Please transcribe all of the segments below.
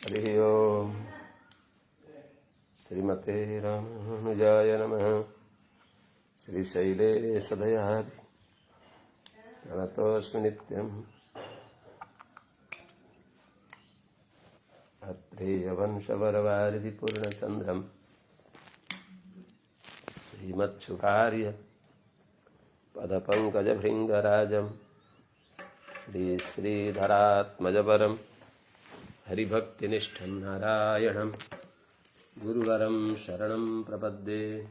हरि ओम श्रीमते रामानुजाय नमः। श्रीशैले सदयादि प्रणतोऽस्मि नित्यम्। अत्रेयवंशवरवारिधिपूर्णचन्द्रम् श्रीमच्छुकार्य पदपङ्कजभृङ्गराजम् श्रीश्रीधरात्मजपरम् हरिभक्तिनिष्ठं नारायणं गुरुवरं शरणं प्रपद्ये।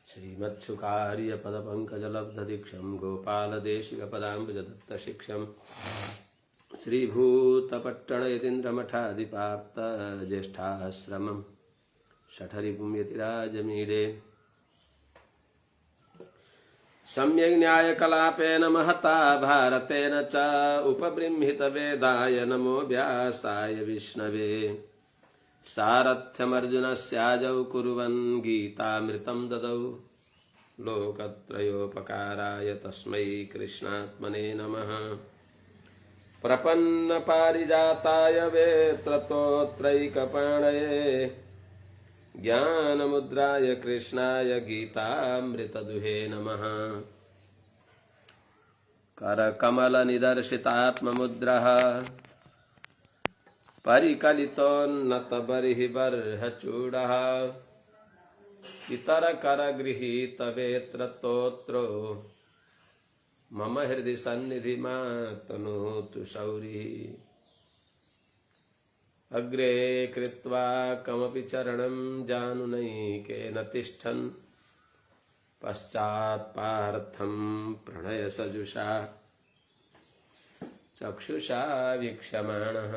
श्रीमच्छुकार्य पदपङ्कजलब्धदीक्षं गोपालदेशिकपदाम्बुजदत्तशिक्षं श्रीभूतपट्टणयतीन्द्रमठाधिपाप्तज्येष्ठाश्रमं शठरिपुण्यतिराजमीडे। सम्यक् न्यायकलापेन महता भारतेन च उपबृंहितवेदाय नमो व्यासाय विष्णवे। सारथ्यमर्जुनस्याजौ कुर्वन् गीतामृतं ददौ लोकत्रयोपकाराय तस्मै कृष्णात्मने नमः। प्रपन्नपारिजाताय वेत्रतोत्रैकपाणये ज्ञानमुद्राय कृष्णाय गीतामृतदुहे नमः। करकमलनिदर्शितात्ममुद्रः परिकलितोन्नतबर्हिबर्हचूडः इतरकरगृहीतवेत्रतोत्रो मम हृदि सन्निधिमातनोतु शौरिः। अग्रे कृत्वा कमपि चरणं जानुनैकेन तिष्ठन् पश्चात्पार्थं प्रणयसजुषा चक्षुषा वीक्षमाणः।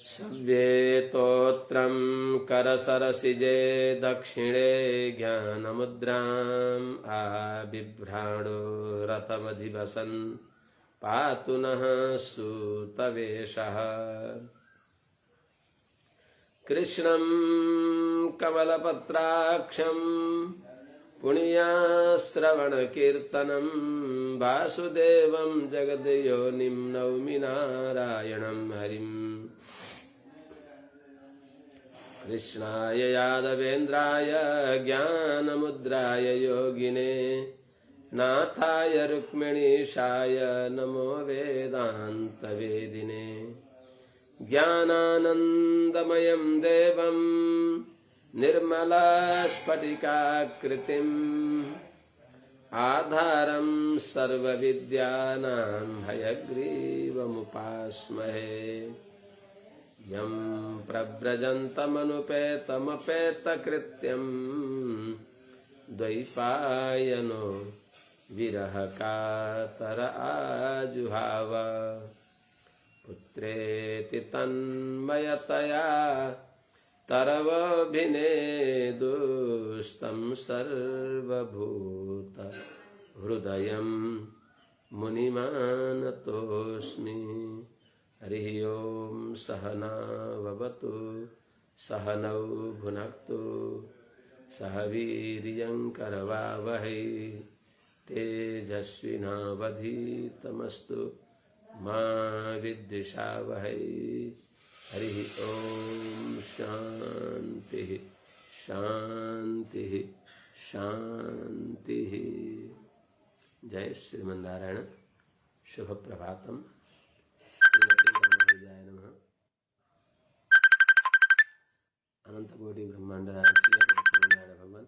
सव्येतोत्रं करसरसिजे दक्षिणे ज्ञानमुद्राम् आबिभ्राणो रथमधिवसन् पातु नः सूतवेषः। कृष्णं कमलपत्राक्षं पुण्याश्रवणकीर्तनं वासुदेवं जगद्योनिं नौमि नारायणं हरिम्। कृष्णाय यादवेन्द्राय ज्ञानमुद्राय योगिने नाथाय रुक्मिणीशाय नमो वेदान्तवेदिने। ज्ञानानन्दमयं देवं निर्मलस्फटिकाकृतिम् आधारं सर्वविद्यानां हयग्रीवमुपास्महे। यं प्रव्रजन्तमनुपेतमपेतकृत्यं द्वैपायनो विरहकातर आजुहाव। पुत्रेति तन्मयतया तरवभिनेदुस्तं सर्वभूतहृदयं मुनिमानतोऽस्मि। हरि ओम सहना भवतु सहनौ भुनक्तु सह वीर्यङ्करवावहै तेजस्विनावधीतमस्तु मा विद्विषावहै। हरि ओम शांति शांति शांति। जय श्रीमन्नारायण। शुभ प्रभातम। श्रीमते नमः। अनंत कोटि ब्रह्मांड नारायण भगवान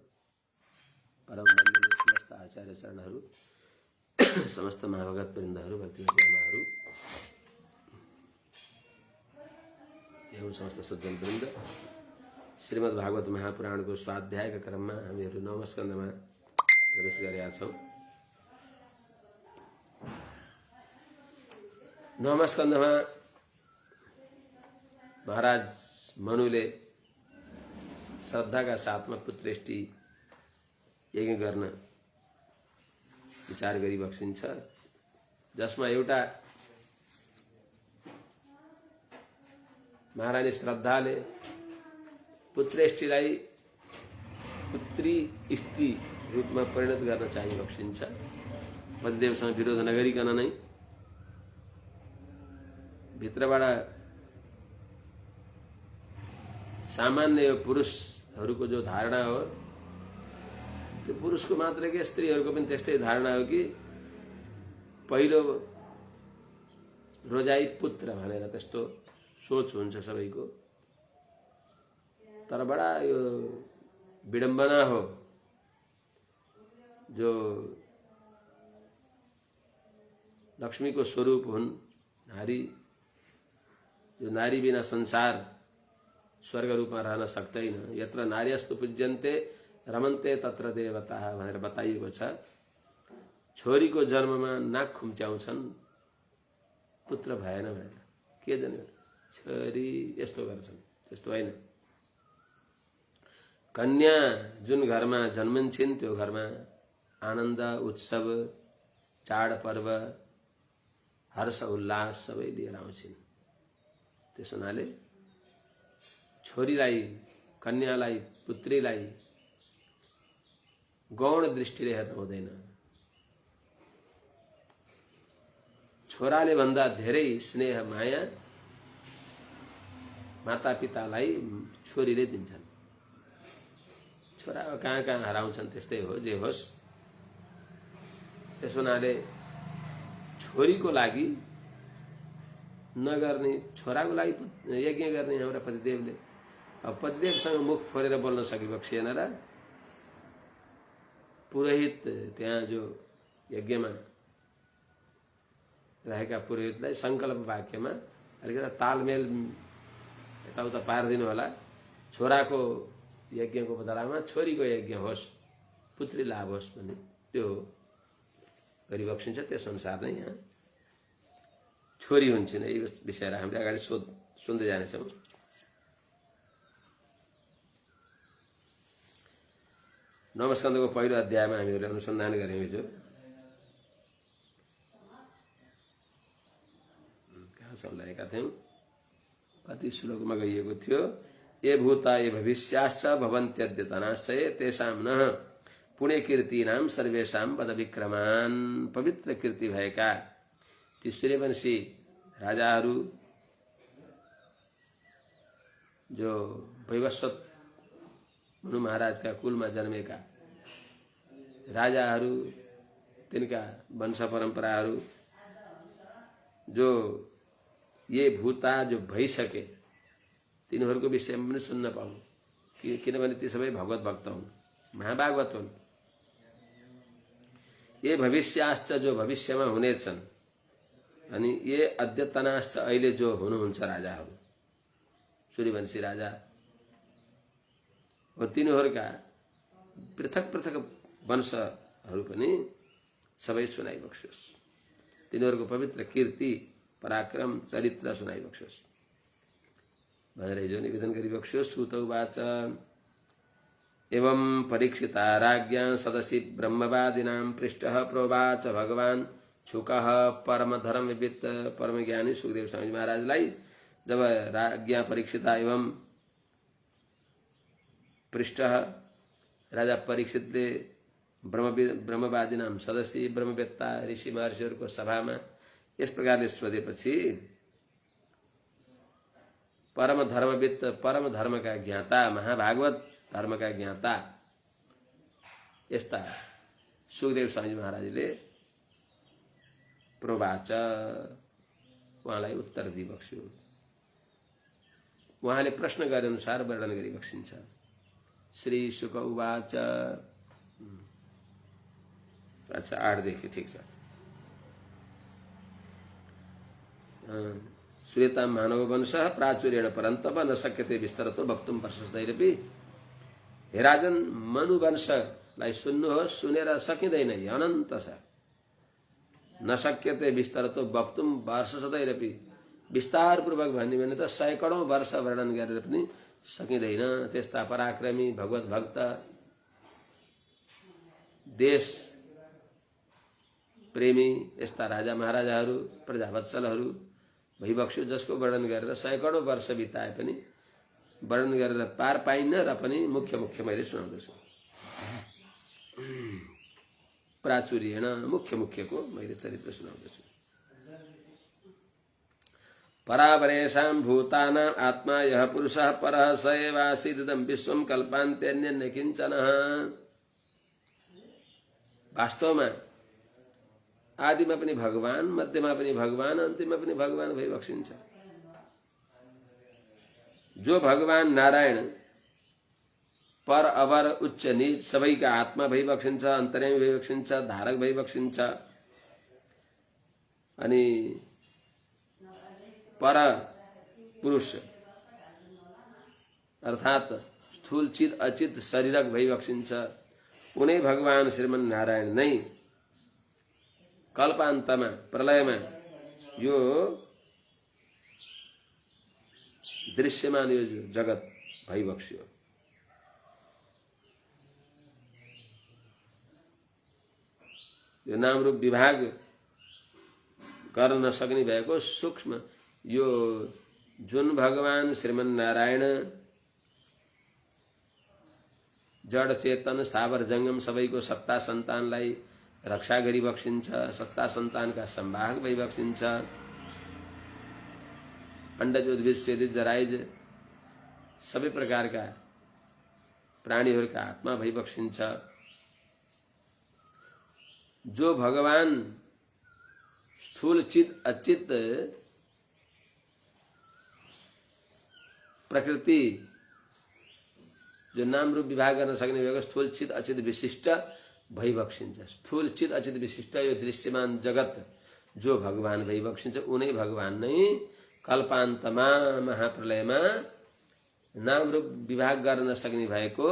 परम वंदनीय समस्त आचार्य शरणहरू समस्त महाभगत वृन्दहरू भक्तिमाहरू एवं समस्त सज्जन वृन्द श्रीमद् भागवत महापुराणको स्वाध्यायका क्रममा हामीहरू नवम स्कन्धमा प्रवेश गरेका छौं। नवम स्कन्धमा महाराज मनुले श्रद्धाका साथमा पुत्रेष्टि यज्ञ गर्न विचार गरिबक्सिन्छ, जसमा एउटा महारानी श्रद्धाले पुत्रेष्टिलाई पुत्री इष्टि रूपमा परिणत गर्न चाहिबक्सिन्छ। पतिदेवसँग विरोध नगरिकन नै भित्रबाट सामान्य यो पुरुषहरूको जो धारणा हो त्यो पुरुषको मात्र के स्त्रीहरूको पनि त्यस्तै धारणा हो कि पहिलो रोजाई पुत्र भनेर त्यस्तो सोच हुन्छ सबैको। तर बडा यो विडम्बना हो जो लक्ष्मीको स्वरूप हुन् नारी, जो नारी बिना संसार स्वर्ग रूपमा रहन सक्दैन। यत्र नार्यस्तु पूज्यन्ते रमन्ते तत्र देवताः भनेर बताइएको छ। छोरीको जन्ममा नाक खुम्च्याउँछन् पुत्र भएन भनेर। के जाने छोरी यस्तो गर्छन्, त्यस्तो होइन। कन्या जुन घरमा जन्मन्छन् त्यो घरमा आनन्द उत्सव चाडपर्व हर्ष उल्लास सबै लिएर आउँछन्। त्यस हुनाले छोरीलाई, कन्यालाई, पुत्रीलाई गौण दृष्टिले हेर्नु हुँदैन। छोराले भन्दा धेरै स्नेह माया मातापितालाई छोरीले दिन्छन्। छोरा कहाँ कहाँ हराउँछन्, त्यस्तै हो। जे होस्, त्यस हुनाले छोरीको लागि नगर्ने, छोराको लागि यज्ञ गर्ने हाम्रा पतिदेवले। अब पतिदेवसँग मुख फोरेर बोल्न सकिबक्सिएन र पुरोहित त्यहाँ जो यज्ञमा रहेका पुरोहितलाई संकल्प वाक्यमा अलिकति तालमेल यताउता पारिदिनु होला। छोराको यज्ञको बदलामा छोरीको यज्ञ होस्, पुत्री लाभ होस् भन्ने त्यो गरिबक्सिन्छ। त्यस अनुसार नै यहाँ छोरी हुन्छन्। यही विषयलाई हामीले अगाडि सुन्दै जानेछौँ। नवस्कन्धको पहिलो अध्यायमा हामीहरूले अनुसन्धान गऱ्यौँ हिजो। कहाँसम्म लागेका थियौँ? कति श्लोकमा गइएको थियो? ये भूता ये भविष्याश्च भवन्त्यद्यतनाश्च ये तेषां नः पुण्य कीर्तिनाम सर्वेषां पद विक्रमान। पवित्र कीर्ति भएका ती सूर्यवंशी राजाहरू जो वैवस्वत मनु महाराजका कुलमा जन्मेका राजाहरू, तिनका वंश परम्पराहरू जो ये भूता जो भइसके तिनीहरूको विषयमा पनि सुन्न पाऊँ, किनभने ती सबै भगवत भक्त हुन्, महाभागवत हुन्। ये भविष्याश्च जो भविष्यमा हुनेछन्, अनि ये अद्यतनाश्च अहिले जो हुनुहुन्छ राजाहरू, सूर्यवंशी राजा हो, तिनीहरूका पृथक पृथक वंशहरू पनि सबै सुनाइबक्सोस्। तिनीहरूको पवित्र कीर्ति पराक्रम चरित्र सुनाइबक्सोस् भनेर हिजो निवेदन गरिबक्सोस्। सूत उवाच एवं परीक्षिता राज्ञा सदसि ब्रह्मवादिनां पृष्ठः प्रोवाच भगवान् शुकः परमधर्मवित् परमज्ञानी सुखदेव स्वामी महाराजलाई जब राज्ञा परीक्षिता एवं पृष्ठः राजा परीक्षितले ब्रह्मवादिनां सदस्य ब्रह्मवेत्ता ऋषि महर्षिहरूको सभामा यस प्रकारले सोधेपछि परम धर्मवित्, परम धर्मका ज्ञाता, महाभागवत धर्मका ज्ञाता यस्ता सुखदेव स्वामी महाराजले प्रोवाच उहाँलाई उत्तर दिइबक्स्यो। उहाँले प्रश्न गरे अनुसार वर्णन गरिबक्सिन्छ। श्री शुक उवाच। अच्छा 8 देखि ठीक छ। श्वेता मानव वंशः प्राचुर्येण परन्तप न शक्यते विस्तरतो वक्तुं वर्षदैरपि। हे राजन, मनु वंशलाई सुन्नुहोस्, सुनेर सकिँदैन, अनन्त छ। न शक्यते विस्तरतो वक्तुं वर्षदैरपि, विस्तार पूर्वक भन्ने भने त सैकडौं वर्ष वर्णन गरेर पनि सकिँदैन। त्यस्ता पराक्रमी भगवत भक्त देश प्रेमी यस्ता राजा महाराजाहरू, प्रजावत्सलहरू भइबक्स्यो, जसको वर्णन गरेर सैकडौं वर्ष बिताए पनि वर्णन गरेर पार पाइन्न। र पनि मुख्य मुख्य मैले सुनाउँदछु। प्राचुर्येण मुख्य मुख्यको मैले चरित्र सुनाउँदछु। परापरेषां भूतानां आत्मा यः पुरुषः परः स एवासीदिदं विश्वं कल्पान्तेऽन्यं न किञ्चन। वास्तवमा आदिमा पनि भगवान, मध्यमा पनि भगवान, अन्तिममा पनि भगवान भइबक्सिन्छ। जो भगवान नारायण पर अवर उच्च नीच सबैका आत्मा भइबक्सिन्छ, अन्तर्यामी भइबक्सिन्छ, धारक भइबक्सिन्छ। अनि पर पुरुष अर्थात स्थूल चित अचित शरीरक भइबक्सिन्छ। उनै भगवान श्रीमन नारायण नै कल्पान्तमा प्रलयमा यो दृश्यमान यो जगत भइबक्स्यो। यो नाम रूप विभाग गर्न नसक्ने भएको सूक्ष्म यो जुन भगवान श्रीमन नारायण जड चेतन स्थावर जंगम सबैको सत्ता सन्तानलाई रक्षा गरिबक्सिन्छ, सत्ता सन्तानका संवाहक भइबक्सिन्छ। अण्डज उद्भिद स्वेदिज जराइज सबै प्रकारका प्राणीहरूका आत्मा भइबक्सिन्छ। जो भगवान स्थूल चित अचित प्रकृति जो नाम रूप विभाग गर्न सक्ने भएको स्थूल चित अचित विशिष्ट भइबक्सिन्छ। स्थूल चित अचित विशिष्ट यो दृश्यमान जगत जो भगवान भइबक्सिन्छ उनै भगवान नै कल्पान्तमा महाप्रलयमा नाम रूप विभाग गर्न नसक्ने भएको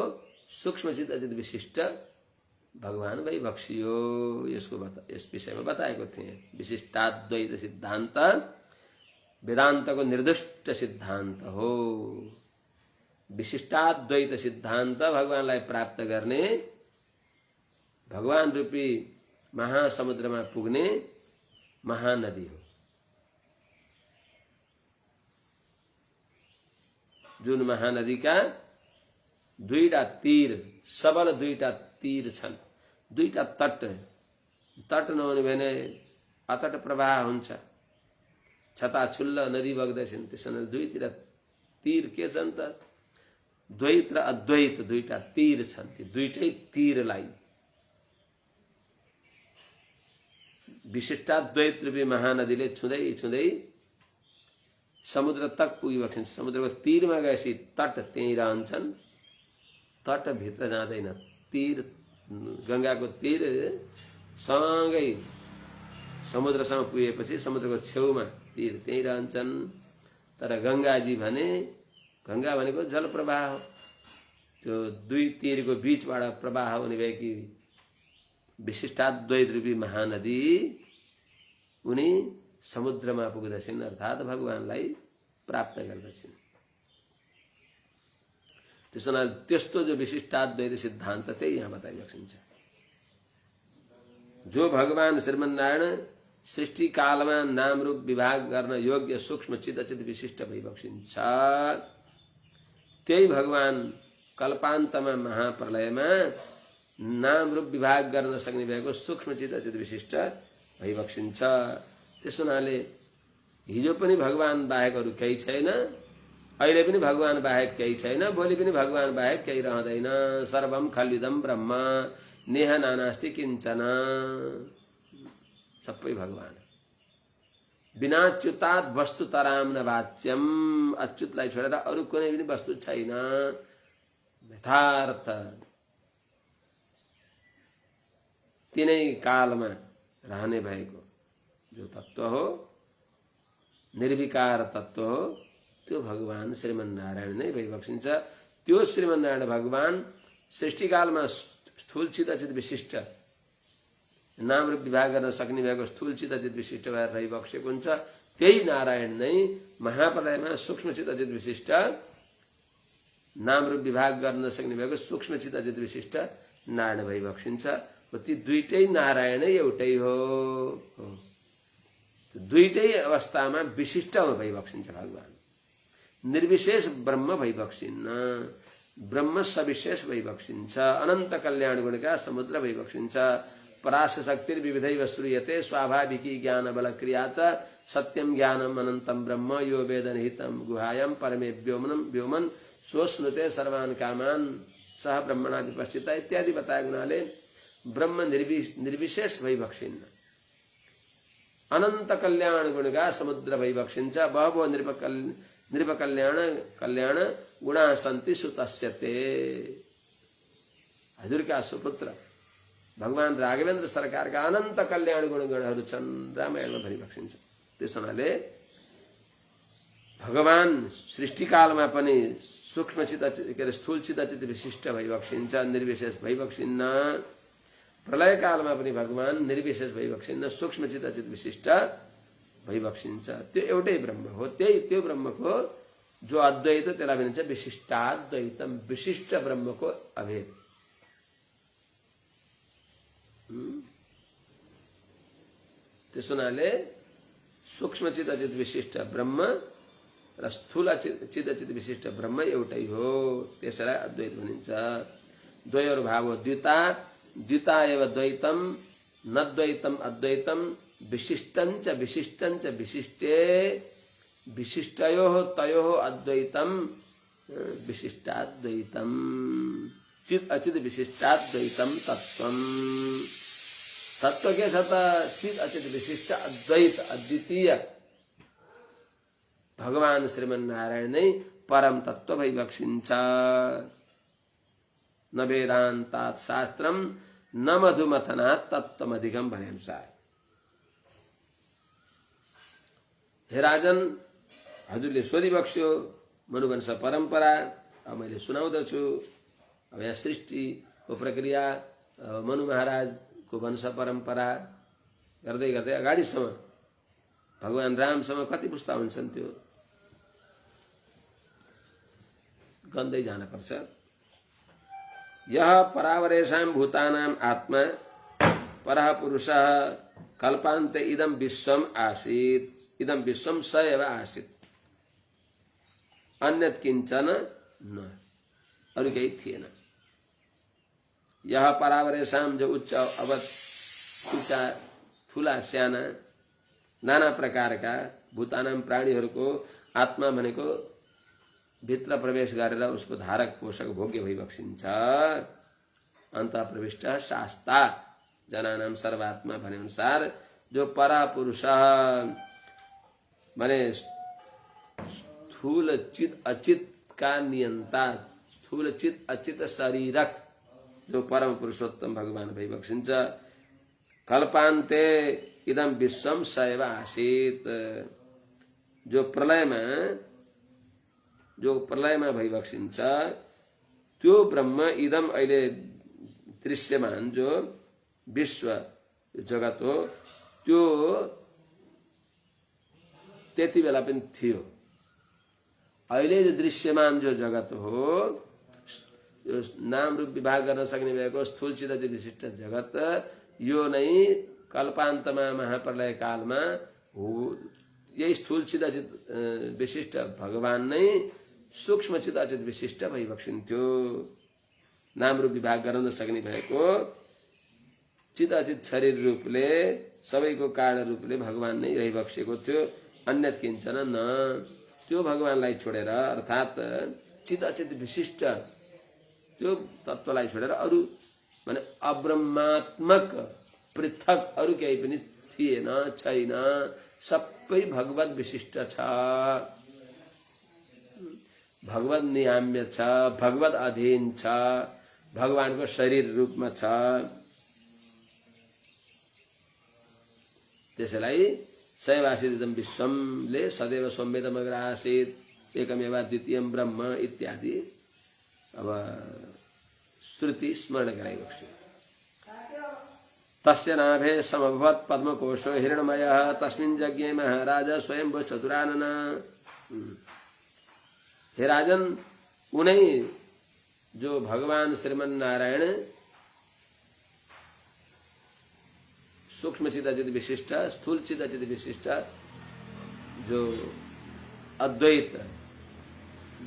सूक्ष्म चित अचित विशिष्ट भगवान भइबक्सियो। यस विषयमा बताएको थिएँ। विशिष्टाद्वैत सिद्धान्त वेदान्तको निर्दिष्ट सिद्धान्त हो। विशिष्टाद्वैत सिद्धान्त भगवानलाई प्राप्त गर्ने भगवान रूपी महासमुद्रमा पुग्ने महानदी हो। जुन महानदीका दुईटा तीर सबल दुईटा तीर छन्। दुईटा तट तट नहुने भने अतट प्रवाह हुन्छ। छताछुल्ल नदी बग्दैछन्। त्यसैले दुईतिर तीर के छन् त द्वैत र अद्वैत दुईटा तीर छन्। ती दुईटै तीरलाई विशिष्टाद्वैत रूपी महानदीले छुँदै छुँदै समुद्र तक पुगिबक्सिन्छ। समुद्रको तीरमा गएपछि तट त्यहीँ रहन्छन्। तट भित्र जाँदैन। तीर गंगाको तीर सँगै समुद्रसम्म पुगेपछि समुद्रको छेउमा तीर त्यहीँ रहन्छन्। तर गंगाजी भने गंगा भनेको जल प्रवाह हो। त्यो दुई तीरको बीचबाट प्रवाह हुने भएकी विशिष्टाद्वैत रूपी महानदी उनी समुद्रमा पुग्दछन् अर्थात भगवानलाई प्राप्त गर्दछन्। त्यसैले त्यस्तो जो विशिष्टाद्वैत सिद्धान्त त्यही यहाँ बताइबक्सिन्छ। जो भगवान श्रीमन्नारायण सृष्टि कालमा नाम रूप विभाग गर्न योग्य सूक्ष्म चित अचित विशिष्ट भइबक्सिन्छ। त्यही भगवान कल्पान्तमा महाप्रलयमा नाम रूप विभाग गर्न सक्ने भएको सूक्ष्म चित अचित विशिष्ट भइबक्सिन्छ। त्यसो हुनाले हिजो पनि भगवान बाहेक अरू केही छैन, अहिले पनि भगवान बाहेक केही छैन, भोलि पनि भगवान बाहेक केही रहँदैन। सर्वम खल्विदम ब्रह्म नेह नानास्ति किञ्चन। सबै भगवान। बिनाच्युतात् वस्तु तराम न वाच्यम। अच्युतलाई छोडेर अरू कुनै पनि वस्तु छैन। यथार्थ तिनै कालमा रहने भएको जो तत्व हो, निर्विकार तत्व हो, त्यो भगवान श्रीमन्नारायण नै भइबक्सिन्छ। त्यो श्रीमन्नारायण भगवान सृष्टिकालमा स्थूल चित अचित विशिष्ट नाम रूप विभाग गर्न सक्ने भएको स्थूल चित अचित विशिष्ट भएर रहिबक्सेको हुन्छ। त्यही नारायण नै महाप्रलयमा सूक्ष्म चित अचित विशिष्ट नाम रूप विभाग गर्न नसक्ने भएको सूक्ष्म चित अचित विशिष्ट नारायण भइबक्सिन्छ। ती दुईटै नारायण एउटै हो। दुईटै अवस्थामा विशिष्टमा भइबक्सिन्छ भगवान। निर्विशेष ब्रह्म भइबक्सिन्न, ब्रह्म सविशेष भइबक्सिन्छ। अनन्त कल्याण गुणका समुद्र भइबक्सिन्छ। पराश शक्ति विविधैव श्रूयते स्वाभाविकी ज्ञान बल क्रिया च सत्यम ज्ञानम अनंतम ब्रह्म यो वेद निहितम गुहायाम परमे व्योमन सोश्नुते सर्वान कामान सह ब्रह्मणा विपश्चिता इत्यादि बताया गुणाले ब्रह्म निर्विशेष वैभक्षिन्न अनंत कल्याण गुणगा समुद्र वैभक्षिंच बहवो कल्याण गुणा सन्ति सुतस्यते। हजुर का सुपुत्र भगवान राघवेन्द्र सरकारका अनन्त कल्याण गुणहरू छन् रामायणमा भरिभक्षिन्छ। त्यसो हुनाले भगवान सृष्टिकालमा पनि सूक्ष्मचित के अरे स्थूलचित अचित विशिष्ट भइबक्सिन्छ, निर्विशेष भइबक्सिन्न। प्रलय कालमा पनि भगवान निर्विशेष भइबक्सिन्न, सूक्ष्मचित अचित विशिष्ट भइबक्सिन्छ। त्यो एउटै ब्रह्म हो। त्यो ब्रह्मको जो अद्वैत त्यसलाई भनिन्छ विशिष्टाद्वैतम, विशिष्ट ब्रह्मको अभेद। त्यसो हुनाले सूक्ष्मचित अचित विशिष्ट ब्रह्म र स्थूल चित अचित विशिष्ट ब्रह्म एउटै हो, त्यसैलाई अद्वैत भनिन्छ। द्वयोर भावो द्विता, द्विता एव द्वैतम, न द्वैतम अद्वैतम, विशिष्टञ्च विशिष्टञ्च विशिष्टे, विशिष्टयोः तयोः अद्वैतम विशिष्टाद्वैतम, चित अचित विशिष्टाद्वैतम तत्वम। तत्व के साथ चित अचित विशिष्ट अद्वैत अद्वितीय भगवान श्रीमन नारायण नै परम तत्व भइबक्सिन्छ। न वेदान्तात शास्त्रम न मधुमथनात् तत्त्वमधिगम भने अनुसार। हे राजन, हजुरले सोधिबक्स्यो मनुवंश परम्परा। अब मैले सुनाउँदछु। अब यहाँ सृष्टिको प्रक्रिया, मनु महाराजको वंश परम्परा गर्दै गर्दै अगाडिसम्म भगवान रामसँग कति पुस्ता हुन्छन् त्यो गन्दै जानुपर्छ। यह परावरेषां भूतानां आत्मा परः पुरुषः कल्पान्ते इदं विश्वम आसीत्, इदं विश्वम स एव आसीत्, अन्यत् किंचन न, अरु केही थिएन। यह परावरेषां जो उच्च अवध ऊंचा ठूला साना नाना प्रकारका भूतानां प्राणीहरूको आत्मा भनेको भित्र प्रवेश गरेर उसको धारक पोषक भोग्य भइबक्सिन्छ। अन्त प्रविष्ट शास्ता जनानां सर्वात्मा भने अनुसार जो परा पुरुष माने स्थूल चित अचित का नियंता, स्थूल चित अचित शरीरक जो परम पुरुषोत्तम भगवान भइबक्सिन्छ। कल्पान्ते इदम विश्वम स एव आसीत्, जो प्रलयमा भइबक्सिन्छ त्यो ब्रह्म इदम अहिले दृश्यमान जो विश्व जगत हो त्यो त्यति बेला पनि थियो। अहिले जो दृश्यमान जो जगत हो, यो नाम रूप विभाग गर्न सक्ने भएको स्थूलचित विशिष्ट जगत, यो नै कल्पान्तमा महाप्रलय कालमा हो। यही स्थूलचित विशिष्ट भगवान नै सूक्ष्मचित अचित विशिष्ट भइबक्सिन्थ्यो। नाम रूप विभाग गर्न सक्ने भएको चित अचित शरीर रूपले सबैको कारण रूपले भगवान नै रहिबक्सेको थियो। अन्यत किंचन न, त्यो भगवानलाई छोडेर अर्थात चित अचित विशिष्ट त्यो तत्त्वलाई छोडेर अरु माने अब्रह्मात्मक पृथक अरु केही पनि थिएन, छैन। सबै भगवत विशिष्ट छ, भगवत नियाम्य छ, भगवत अधीन छ, भगवानको शरीर रूपमा छ। त्यसैलाई सैवासिदं विश्वमले सदैव संवेदमग्र आसीत् एकमेवा द्वितीयं ब्रह्म इत्यादि अब श्रुति स्मरण गराइएको छ। तस्य नाभे समभवत् पद्मकोशो हिरण्मयः तस्मिन् यज्ञे महाराज स्वयंभू चतुरानन। हे राजन, उनै जो भगवान श्रीमन नारायण सूक्ष्म चित विशिष्ट स्थूल चित विशिष्ट जो अद्वैत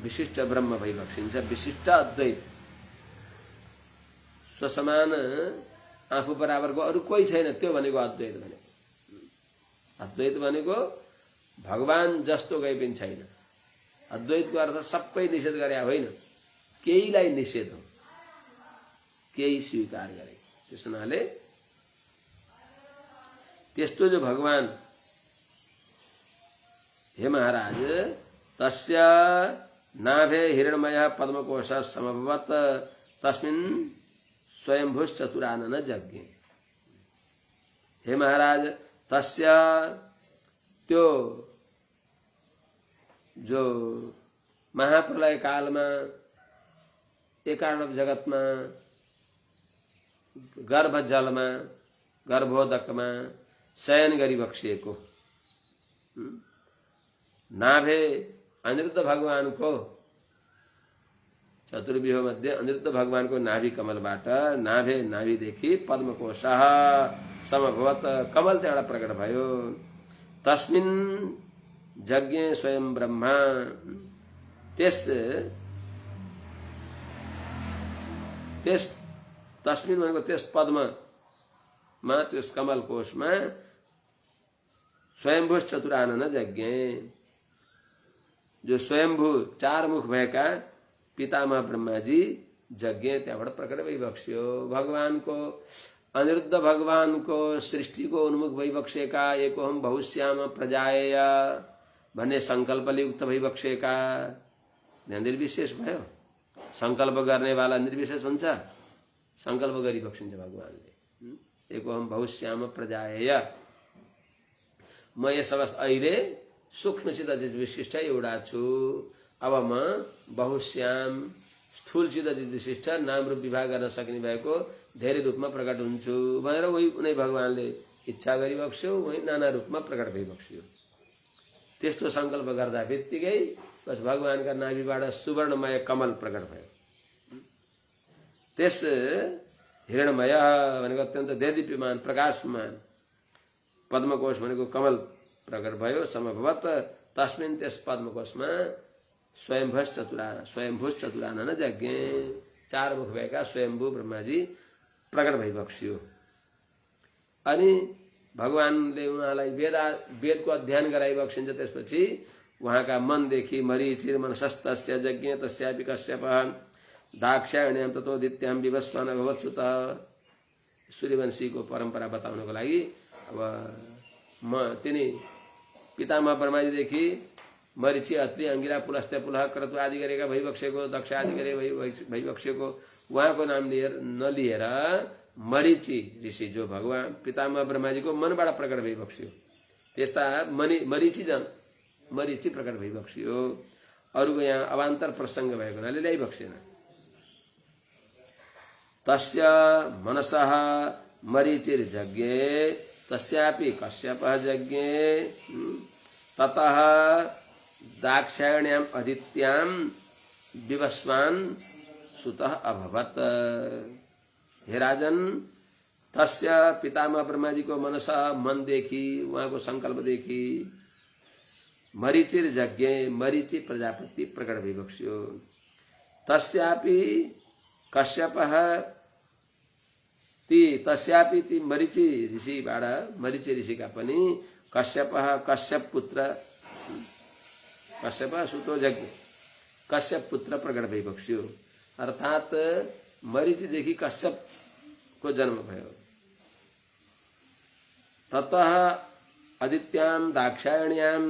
विशिष्ट ब्रह्म भइबक्सिन्छ। विशिष्ट अद्वैत स्वसमान आफू बराबरको अरू कोही छैन, त्यो भनेको अद्वैत भनेको। अद्वैत भनेको भगवान जस्तो कोही पनि छैन। अद्वैतको अर्थ सबै निषेध गरे होइन, केहीलाई निषेध हो, केही स्वीकार गरे। त्यस हुनाले त्यस्तो जो भगवान, हे महाराज, तस्य नाभे हिरण्मय पद्मकोश समभवत तस्मिन् स्वयंभुश्चतुरानन यज्ञे। हे महाराज, तस्य त्यो जो महाप्रलय कालमा एकार्णव जगतमा गर्भ जलमा गर्भोदकमा शयन गरी बक्सिएको नाभे अनिरुद्ध भगवानको, चतुर्व्यूह मध्ये अनिरुद्ध भगवानको नाभि कमलबाट, नाभे नाभिदेखि पद्मकोश समभवत कमल त्यहाँ प्रकट भयो। तस्मिन् यज्ञे स्वयं ब्रह्मा, तस्मिन् भनेको त्यस पद्ममा, त्यस कमल कोशमा स्वयंभू चतुरानन यज्ञ, जो स्वयंभू चार मुख भएका पितामह ब्रह्माजी यज्ञ त्यहाँबाट प्रकट भइबक्स्यो। भगवानको, अनिरुद्ध भगवानको सृष्टिको उन्मुख भइबक्सेका, एकोहम बहुश्याम प्रजाएय भन्ने सङ्कल्पले युक्त भइबक्सेका, निर्विशेष भयो। सङ्कल्प गर्नेवाला निर्विशेष हुन्छ, सङ्कल्प गरिबक्सिन्छ भगवानले। एकोहम बहुश्याम प्रजाएय, म यस अवस्था अहिले सूक्ष्मसित विशिष्ट एउटा छु, अब म बहुश्याम स्थूलसित विशिष्ट नाम रूप विभाग गर्न सक्ने भएको धेरै रूपमा प्रकट हुन्छु भनेर वही उनी भगवानले इच्छा गरिबक्स्यो, वही नाना रूपमा प्रकट भइबक्स्यो। त्यस्तो सङ्कल्प गर्दा बित्तिकै बस भगवानका नाभिबाट सुवर्णमय कमल प्रकट भयो। त्यस हिरण्मय भनेको अत्यन्त देदीप्यमान प्रकाशमान पद्मकोश भनेको कमल प्रकट भयो। समभवत तस्मिन्, त्यस पद्मकोशमा स्वयंभू चतुरानन यज्ञ, चार मुख भएका स्वयंभू ब्रह्माजी प्रकट भइबक्स्यो। अनि भगवानले उहाँलाई वेदको अध्ययन गराइबक्सिन्छ। त्यसपछि उहाँका मनदेखि मरीचिर मनसस्तस्य यज्ञ तस्यापि कश्यपः दाक्षायण्याम ततोदित्याम विवस्वान अभवत् सुतः। सूर्यवंशीको परम्परा बताउनको लागि अब तिनी पितामह ब्रह्माजीदेखि मरीचि, अत्रि, अंगिरा, पुलस्त्य, पुलह, क्रतु आदि गरेका भइबक्सेको, दक्ष आदि गरे भइबक्सेको उहाँको नाम नलिएर मरीचि ऋषि जो भगवान पितामह ब्रह्माजीको मनबाट प्रकट भइबक्स्यो, त्यस्ता मरीचि प्रकट भइबक्स्यो। अरूको यहाँ अवान्तर प्रसङ्ग भएको हुनाले ल्याइबक्सेन। तस्य मनसः मरीचिर्यज्ञे तस्यापि कश्यपः यज्ञे ततः दाक्षायण्याम अदित्याम विवस्वान सुतः अभवत्। हे राजन, तस्य पितामह ब्रह्माजी को मनसा, मन देखी, उहाँको संकल्प देखी मरीचिर यज्ञ, मरीचि प्रजापति प्रकट भइबक्स्यो। तस्यापि कश्यपः, तस्यापि ती मरीचि ऋषिबाट, मरीचि ऋषिका पनि कश्यपः, कश्यप पुत्र, कश्यप सुतो यज्ञ, कश्यप पुत्र प्रकट भइबक्स्यो। अर्थात मरीचिदेखि कश्यपको जन्म भयो। ततः अदित्याम दाक्षायण्याम,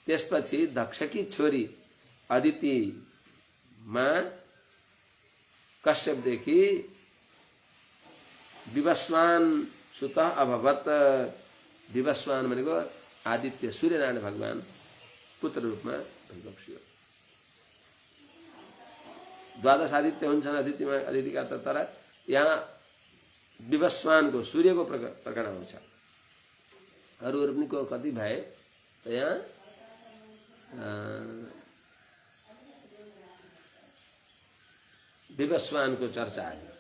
त्यसपछि दक्षकी छोरी अदितिमा कश्यपदेखि विवस्वान सुतः अभवत्। विवस्वान भनेको आदित्य सूर्यनारायण भगवान पुत्र रूपमा भइबक्स्यो। द्वादश आदित्य हुन्छन् अदितिमा, अदितिका, तर यहाँ विवस्वानको सूर्यको प्रकट हुन्छ। अरू पनि को कति भए त यहाँ विवस्वानको चर्चा आयो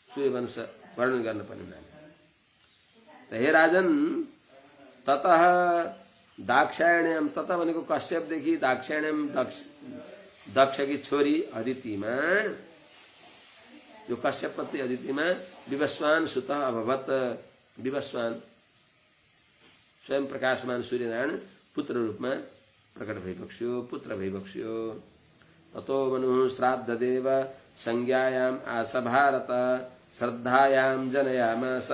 सूर्यवंश वर्णन गर्न पर्ने हुनाले। हे राजन, ततः दाक्षायण्यम, ततः भनेको कश्यपदेखि दाक्षायण्यम दक्षकी छोरी अदितिमा जो कश्यप पत्नी अदितिमा विवस्वान सुत अभवत, विवस्वान स्वयं प्रकाशमान सूर्यनारायण पुत्र रूपमा प्रकट भइबक्स्यो, पुत्र भइबक्स्यो। ततो मनु श्राद्ध देव संज्ञायाम आस भारत, श्रद्धायाम जनयामास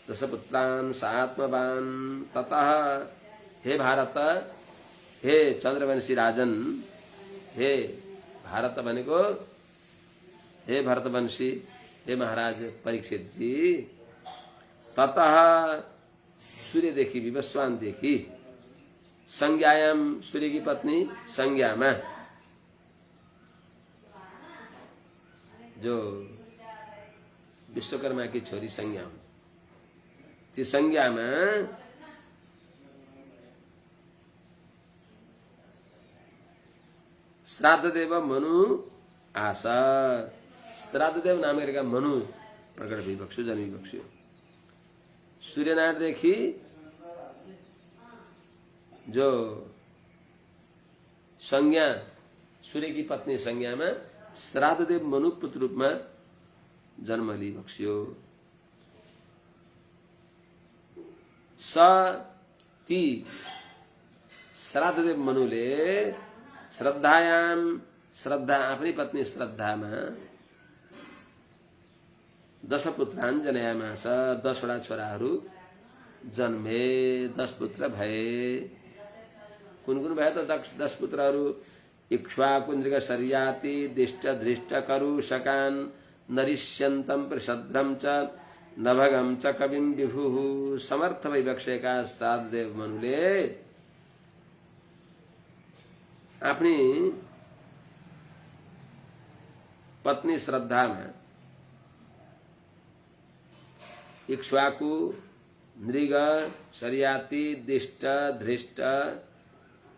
दशपुत्रान् सात्मवान्। ततः हे भारत, हे चन्द्रवंशी राजन, हे भारत भनेको हे भरतवंशी, हे महाराज परीक्षित जी, ततः सूर्यदेखि, विवस्वानदेखि, संज्ञायाम सूर्य की पत्नी संज्ञामा, जो विश्वकर्मा की छोरी संज्ञा हुन्, ती संज्ञामा श्राद्धदेव मनु आशा, श्राद्धदेव नाम गरेका मनु प्रकट भइबक्स्यो, जन्मिबक्स्यो। सूर्यनारायणदेखि जो संज्ञा, सूर्य की पत्नी संज्ञामा श्राद्धदेव मनु पुत्र रूपमा जन्म लिबक्स्यो। स ती श्राद्धदेव मनुले श्रद्धायाम, श्रद्धा आफ्नी पत्नी श्रद्धामा दशपुत्रान् जन्यामास, 10वटा छोराहरू जन्मे, 10 पुत्र भए। कुन कुन भए त 10 पुत्रहरू? इक्ष्वाकुन्द्रिक शर्याति दिष्ट धृष्ट करुषकान् नरिष्यन्तं प्रशद्रं च नभगं च कविं विभुः। समर्थ भइबक्सेका श्राद्धदेव मनुले आफ्नी पत्नी श्रद्धामा इक्ष्वाकु, नृग, शर्याति, दिष्ट, धृष्ट,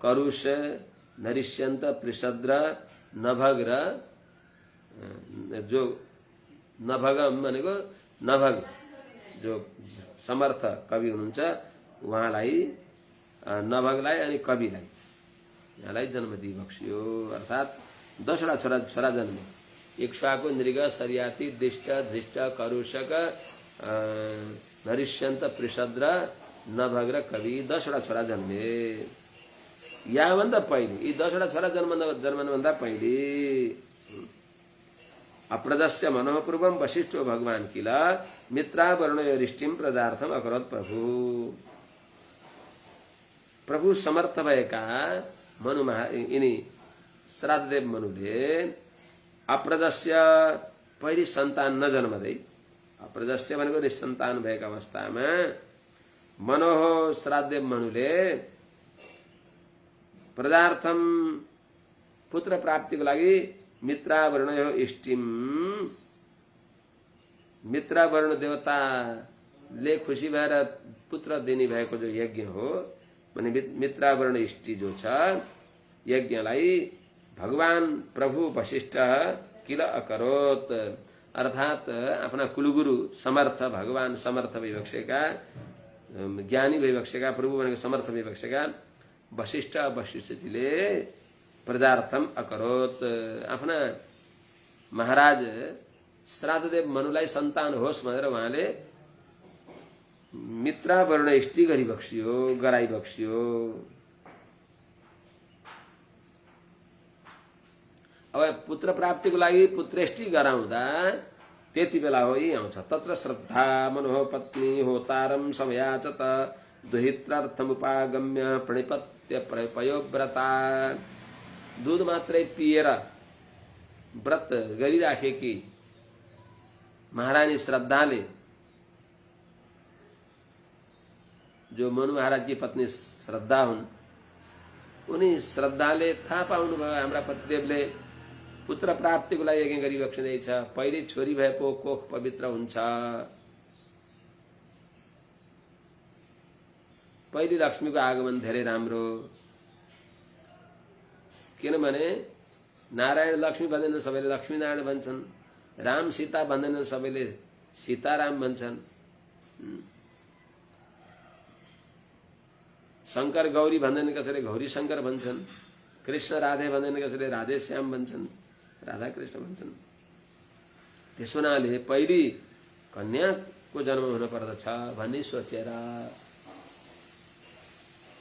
करुष, नरिष्यन्त, पृषद्र, नभग र जो नभगम भनेको नभग जो समर्थ कवि हुनुहुन्छ उहाँलाई, नभगलाई अनि कविलाई, यहाँलाई जन्म दिइबक्स्यो। अर्थात् 10वटा छोरा जन्मे। इक्ष्वाकु, नृग, शर्याति, दिष्ट, धृष्ट, करुषक, नरिष्यन्त, पृषद्र, नभग र कवि, 10वटा छोरा जन्मे। याभन्दा पहिले, यी 10वटा छोरा जन्मनुभन्दा पहिले अप्रदस्य मनः पूर्वं वसिष्ठो भगवान् किल मित्रावरुणयोरिष्टिं प्रदार्थम अकरोत् प्रभु। प्रभु समर्थ भएका मनु यिनी श्राद्धदेव मनुले अप्रदस्य पहिले सन्तान नजन्मदै, अप्रदस्य भनेको निसन्तान भएका अवस्थामा मनोह श्राद्धदेव मनुले प्रदार्थम पुत्र प्राप्तिको लागि मित्रावरुणयो इष्टिम, मित्रावरुण देवताले खुसी भएर पुत्र दिने भएको जो यज्ञ हो भने मित्रावरुण इष्टि जो छ यज्ञलाई भगवान प्रभु वशिष्ठ किल अकरोत्, अर्थात आफ्ना कुलगुरु समर्थ भगवान समर्थ भइबक्सेका, ज्ञानी भइबक्सेका, प्रभु भनेको समर्थ भइबक्सेका वशिष्ठजीले प्रदार्थम अकरोत्, आफ्ना महाराज श्राद्धदेव मनुलाई सन्तान होस् भनेर उहाँले मित्रावरुण इष्टि गरिबक्स्यो, गराइबक्स्यो। अब पुत्र प्राप्तिको लागि पुत्रेष्टि गराउँदा त्यति बेला हो यही आउँछ। तत्र श्रद्धा मनोह पत्नी होतारम समयाचत दुहित्रार्थमुपागम्य प्रणिपत्य पयोव्रता। दूध मात्रै पिएर व्रत गरिराखेकी महारानी श्रद्धाले, जो मनु महाराज की पत्नी श्रद्धा हुन्, उनी श्रद्धाले थाहा पाउनुभयो हाम्रा पतिदेवले पुत्र प्राप्तिको लागि यज्ञ गरिबक्सिँदैछ, पहिले छोरी भए पो कोख पवित्र हुन्छ, पहिले लक्ष्मीको आगमन धेरै राम्रो। किनभने नारायण लक्ष्मी भन्दैनन् सबैले लक्ष्मी नारायण भन्छन्, राम सीता भन्दैनन् सबैले सीताराम भन्छन्, शंकर गौरी भन्दैनन् कसैले गौरी शंकर भन्छन्, कृष्ण राधे भन्दैनन् कसैले राधे श्याम भन्छन्, राधा कृष्ण भन्छन्। त्यसो हुनाले पहिले कन्याको जन्म हुन पर्दछ भन्ने सोचेर,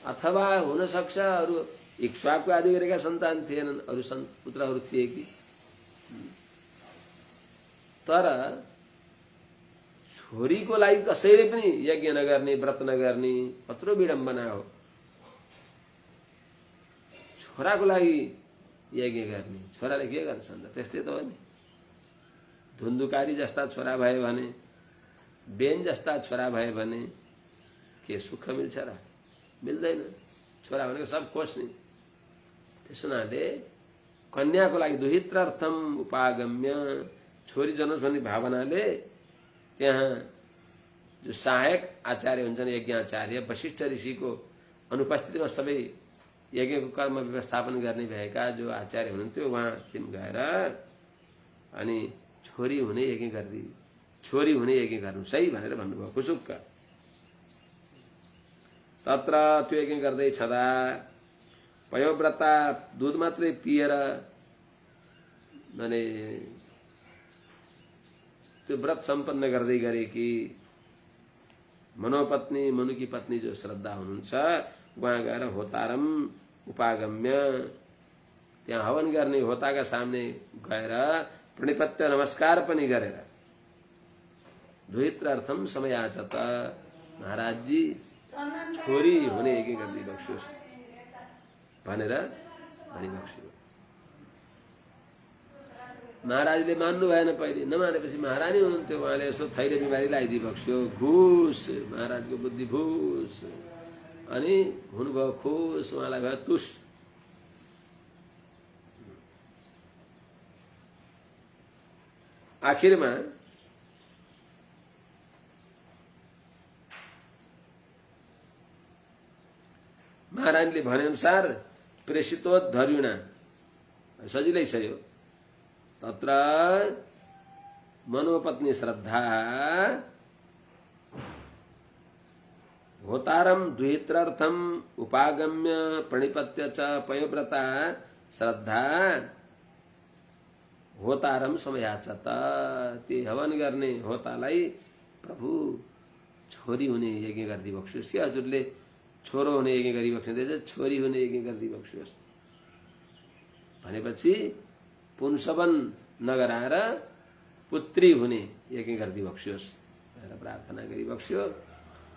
अथवा हुन सक्छ अरू इक्ष्वाकु आदि गरेका सन्तान थिएनन्, अरू पुत्रहरू थिए कि, तर छोरीको लागि कसैले पनि यज्ञ नगर्ने, व्रत नगर्ने कत्रो विडम्बना हो। छोराको लागि यज्ञ गर्ने, छोराले के गर्छ त? त्यस्तै त हो नि। धुन्धुकारी जस्ता छोरा भए भने, बेन जस्ता छोरा भए भने के सुख मिल्छ र? मिल्दैन। छोरा भनेको सब खोज्ने। त्यसो हुनाले कन्याको लागि दुहित्रार्थम उपागम्य, छोरी जन्म भन्ने भावनाले त्यहाँ जो सहायक आचार्य हुन्छन्, यज्ञ आचार्य वशिष्ठ ऋषिको अनुपस्थितिमा सबै यज्ञको कर्म व्यवस्थापन गर्ने भएका जो आचार्य हुनुहुन्थ्यो, उहाँ तिम गएर अनि छोरी हुने यज्ञ गर्दै, छोरी हुने यज्ञ गर्नु सही भनेर भन्नुभयो खुसुक्क। तत्र त्यो यज्ञ गर्दै छँदा पयोव्रता दुध मात्रै पिएर माने त्यो व्रत सम्पन्न गर्दै गरे कि मनोपत्नी, मनुकी पत्नी जो श्रद्धा हुनुहुन्छ, वहाँ गएर होतारम उपागम्य, त्यहाँ हवन गर्ने होताका सामने गएर प्रणिपत्य नमस्कार पनि गरेर दुहित्रार्थम समयाचत, महाराजजी छोरी हुने यज्ञ गर्दै बक्सियोस् भनेर भनिबक्सियो। महाराजले मान्नु भएन पहिले, नमानेपछि महारानी हुनुहुन्थ्यो, उहाँले यसो थैले बिमारी लगाइदिई बक्स्यो, घुस, महाराजको बुद्धि भुस, अनि हुनुभयो खुस, उहाँलाई भयो तुस। आखिरमा महारानीले भनेअनुसार प्रेषितोद्धर्युणा, सजिलै छ यो। तत्र मनोपत्नी श्रद्धा होतारम दुहित्रार्थम उपागम्य प्रणिपत्य च पयोव्रता श्रद्धा होतारम समयाचत, ती हवन गर्ने होतालाई प्रभु छोरी हुने यज्ञ गर्दै बक्सियोस् कि हजुरले छोरो हुने यज्ञ गरी बक्सिँदैछ, छोरी हुने यज्ञ गर्दै बक्सियोस् भनेपछि पुंसवन नगराएर पुत्री हुने यज्ञ गर्दै बक्सियोस् भनेर प्रार्थना गरी बक्स्यो।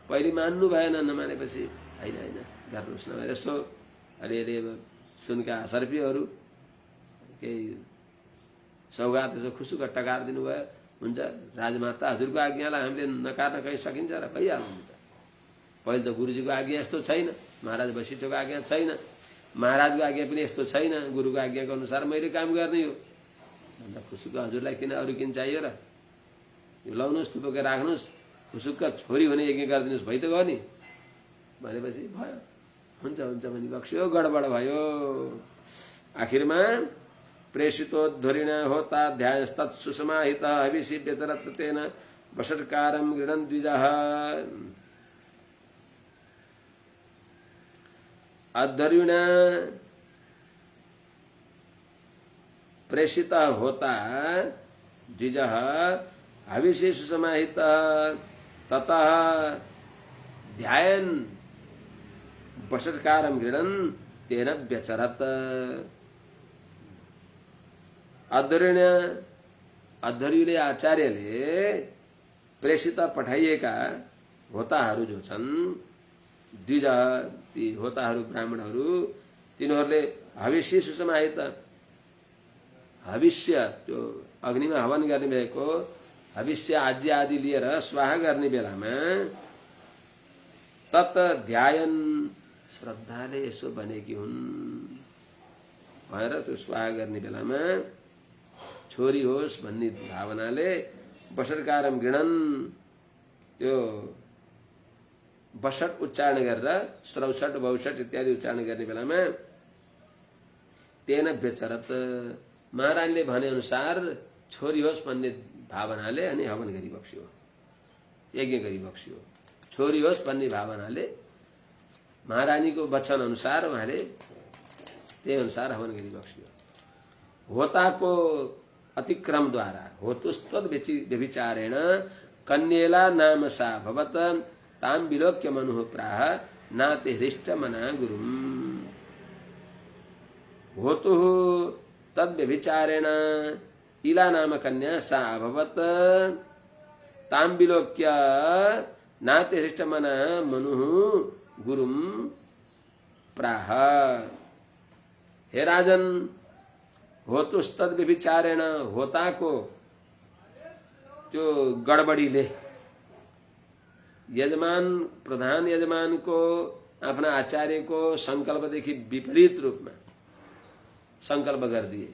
पहिले मान्नु भएन, नमानेपछि होइन होइन गर्नुहोस् न भनेर यसो अलिअलि सुनका सर्पीहरू केही सौगात यसो खुसुक टकार दिनुभयो, हुन्छ राजमाता हजुरको आज्ञालाई हामीले नकार्न कहीँ सकिन्छ र भइहाल्नु त। पहिले त गुरुजीको आज्ञा यस्तो छैन, महाराज वशिष्ठको आज्ञा छैन, महाराजको आज्ञा पनि यस्तो छैन, गुरुको आज्ञाको अनुसार मैले काम गर्ने हो भन्दा खुसुक्क हजुरलाई किन अरू किन चाहियो र? यो लाउनुहोस्, थुपोकेर राख्नुहोस्, खुसुक्क छोरी हुने यज्ञ गरिदिनुहोस्, भइ त गयो नि भनेपछि भयो, हुन्छ हुन्छ भनी बक्स्यो, गडबड भयो। आखिरमा प्रेषितोद्धरिणा होता ध्यायस्तत् सुसमाहित हविषि व्यचरत तेन वषट्कारं गृह्णन् द्विजः। अद्धर्युणा प्रेषित होता द्विजः हविषि सुसमाहित ततः ध्यायन् वषट्कारं गृह्णन् तेन व्यचरत। अद्धर्युले आचार्यले प्रेषित पठाइएका होताहरू जो छन्, द्विज ती होताहरू ब्राह्मणहरू, तिनीहरूले हविष्य सुसमाहित, हविष्य त्यो अग्निमा हवन गर्ने भएको हविष्य आज्य आदि लिएर स्वाहा गर्ने बेलामा तत् ध्यायन्, श्रद्धाले यसो बनेकी हुन् भनेर त्यो स्वाहा गर्ने बेलामा छोरी होस् भन्ने भावनाले वषट्कारं गृह्णन्, त्यो वषट उच्चारण गरेर श्रौषट वौषट इत्यादि उच्चारण गर्ने बेलामा तेन व्यचरत, महारानीले भने अनुसार छोरी होस् भन्ने भावनाले अनि हवन गरी बक्स्यो, यज्ञ गरी बक्स्यो। छोरी होस् भन्ने भावनाले महारानीको वचन अनुसार उहाँले त्यही अनुसार हवन गरी बक्स्यो। होताको अतिक्रम द्वारा होतुस्त्वद व्यभिचारेण कन्येला नाम सा भवत ताम विलोक्य मनु प्राह नाते हृष्ट मना गुरुम। होतु तद व्यभिचारेण इला नाम कन्या सा अभवत ताम विलोक्य नाते हृष्ट मना मनु गुरुम प्राह। हे राजन, होतुस्तद व्यभिचारेण होता को जो गड़बड़ी ले यजमान प्रधान यजमान को अपना आचार्य को संकल्प देखी विपरीत रूप में संकल्प कर दिए।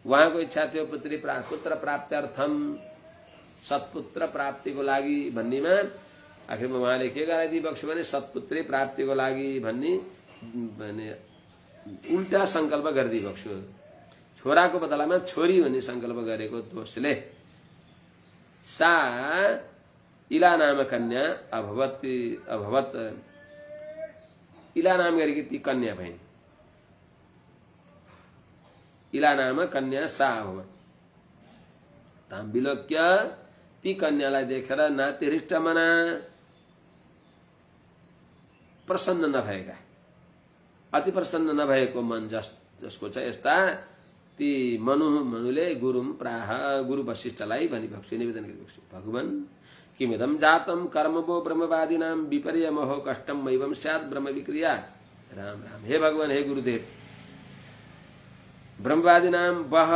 वहां को इच्छा थियो पुत्र प्राप्त्यर्थम सत्पुत्र प्राप्ति को लागि भन्ने में आखिर में वहां के गराइदिए बक्स भने सत्पुत्री प्राप्ति को लागि भन्ने उल्टा संकल्प गरिदिए बक्स। छोराको बदलामा छोरी भन्ने संकल्प गरेको दोषले सा इला नाम कन्या अभवत इला नाम गरेकी ती कन्या भइन्। इला नाम कन्या सा अभवत ताम विलोक्य ती कन्यालाई देखेर नातिहृष्ट मना प्रसन्न नभएका अति प्रसन्न नभएको मन जसको छ यस्ता ती मनुले गुरुम प्राह गुरु वशिष्ठलाई भनिभएको छु निवेदन गरिएको छु। भगवान किमिदम जातम कर्मवो ब्रह्मवादिनां विपर्यमहो कष्टम मैवं स्यात् ब्रह्म विक्रिया। राम राम। हे भगवान, हे गुरुदेव, ब्रह्मवादिनां वह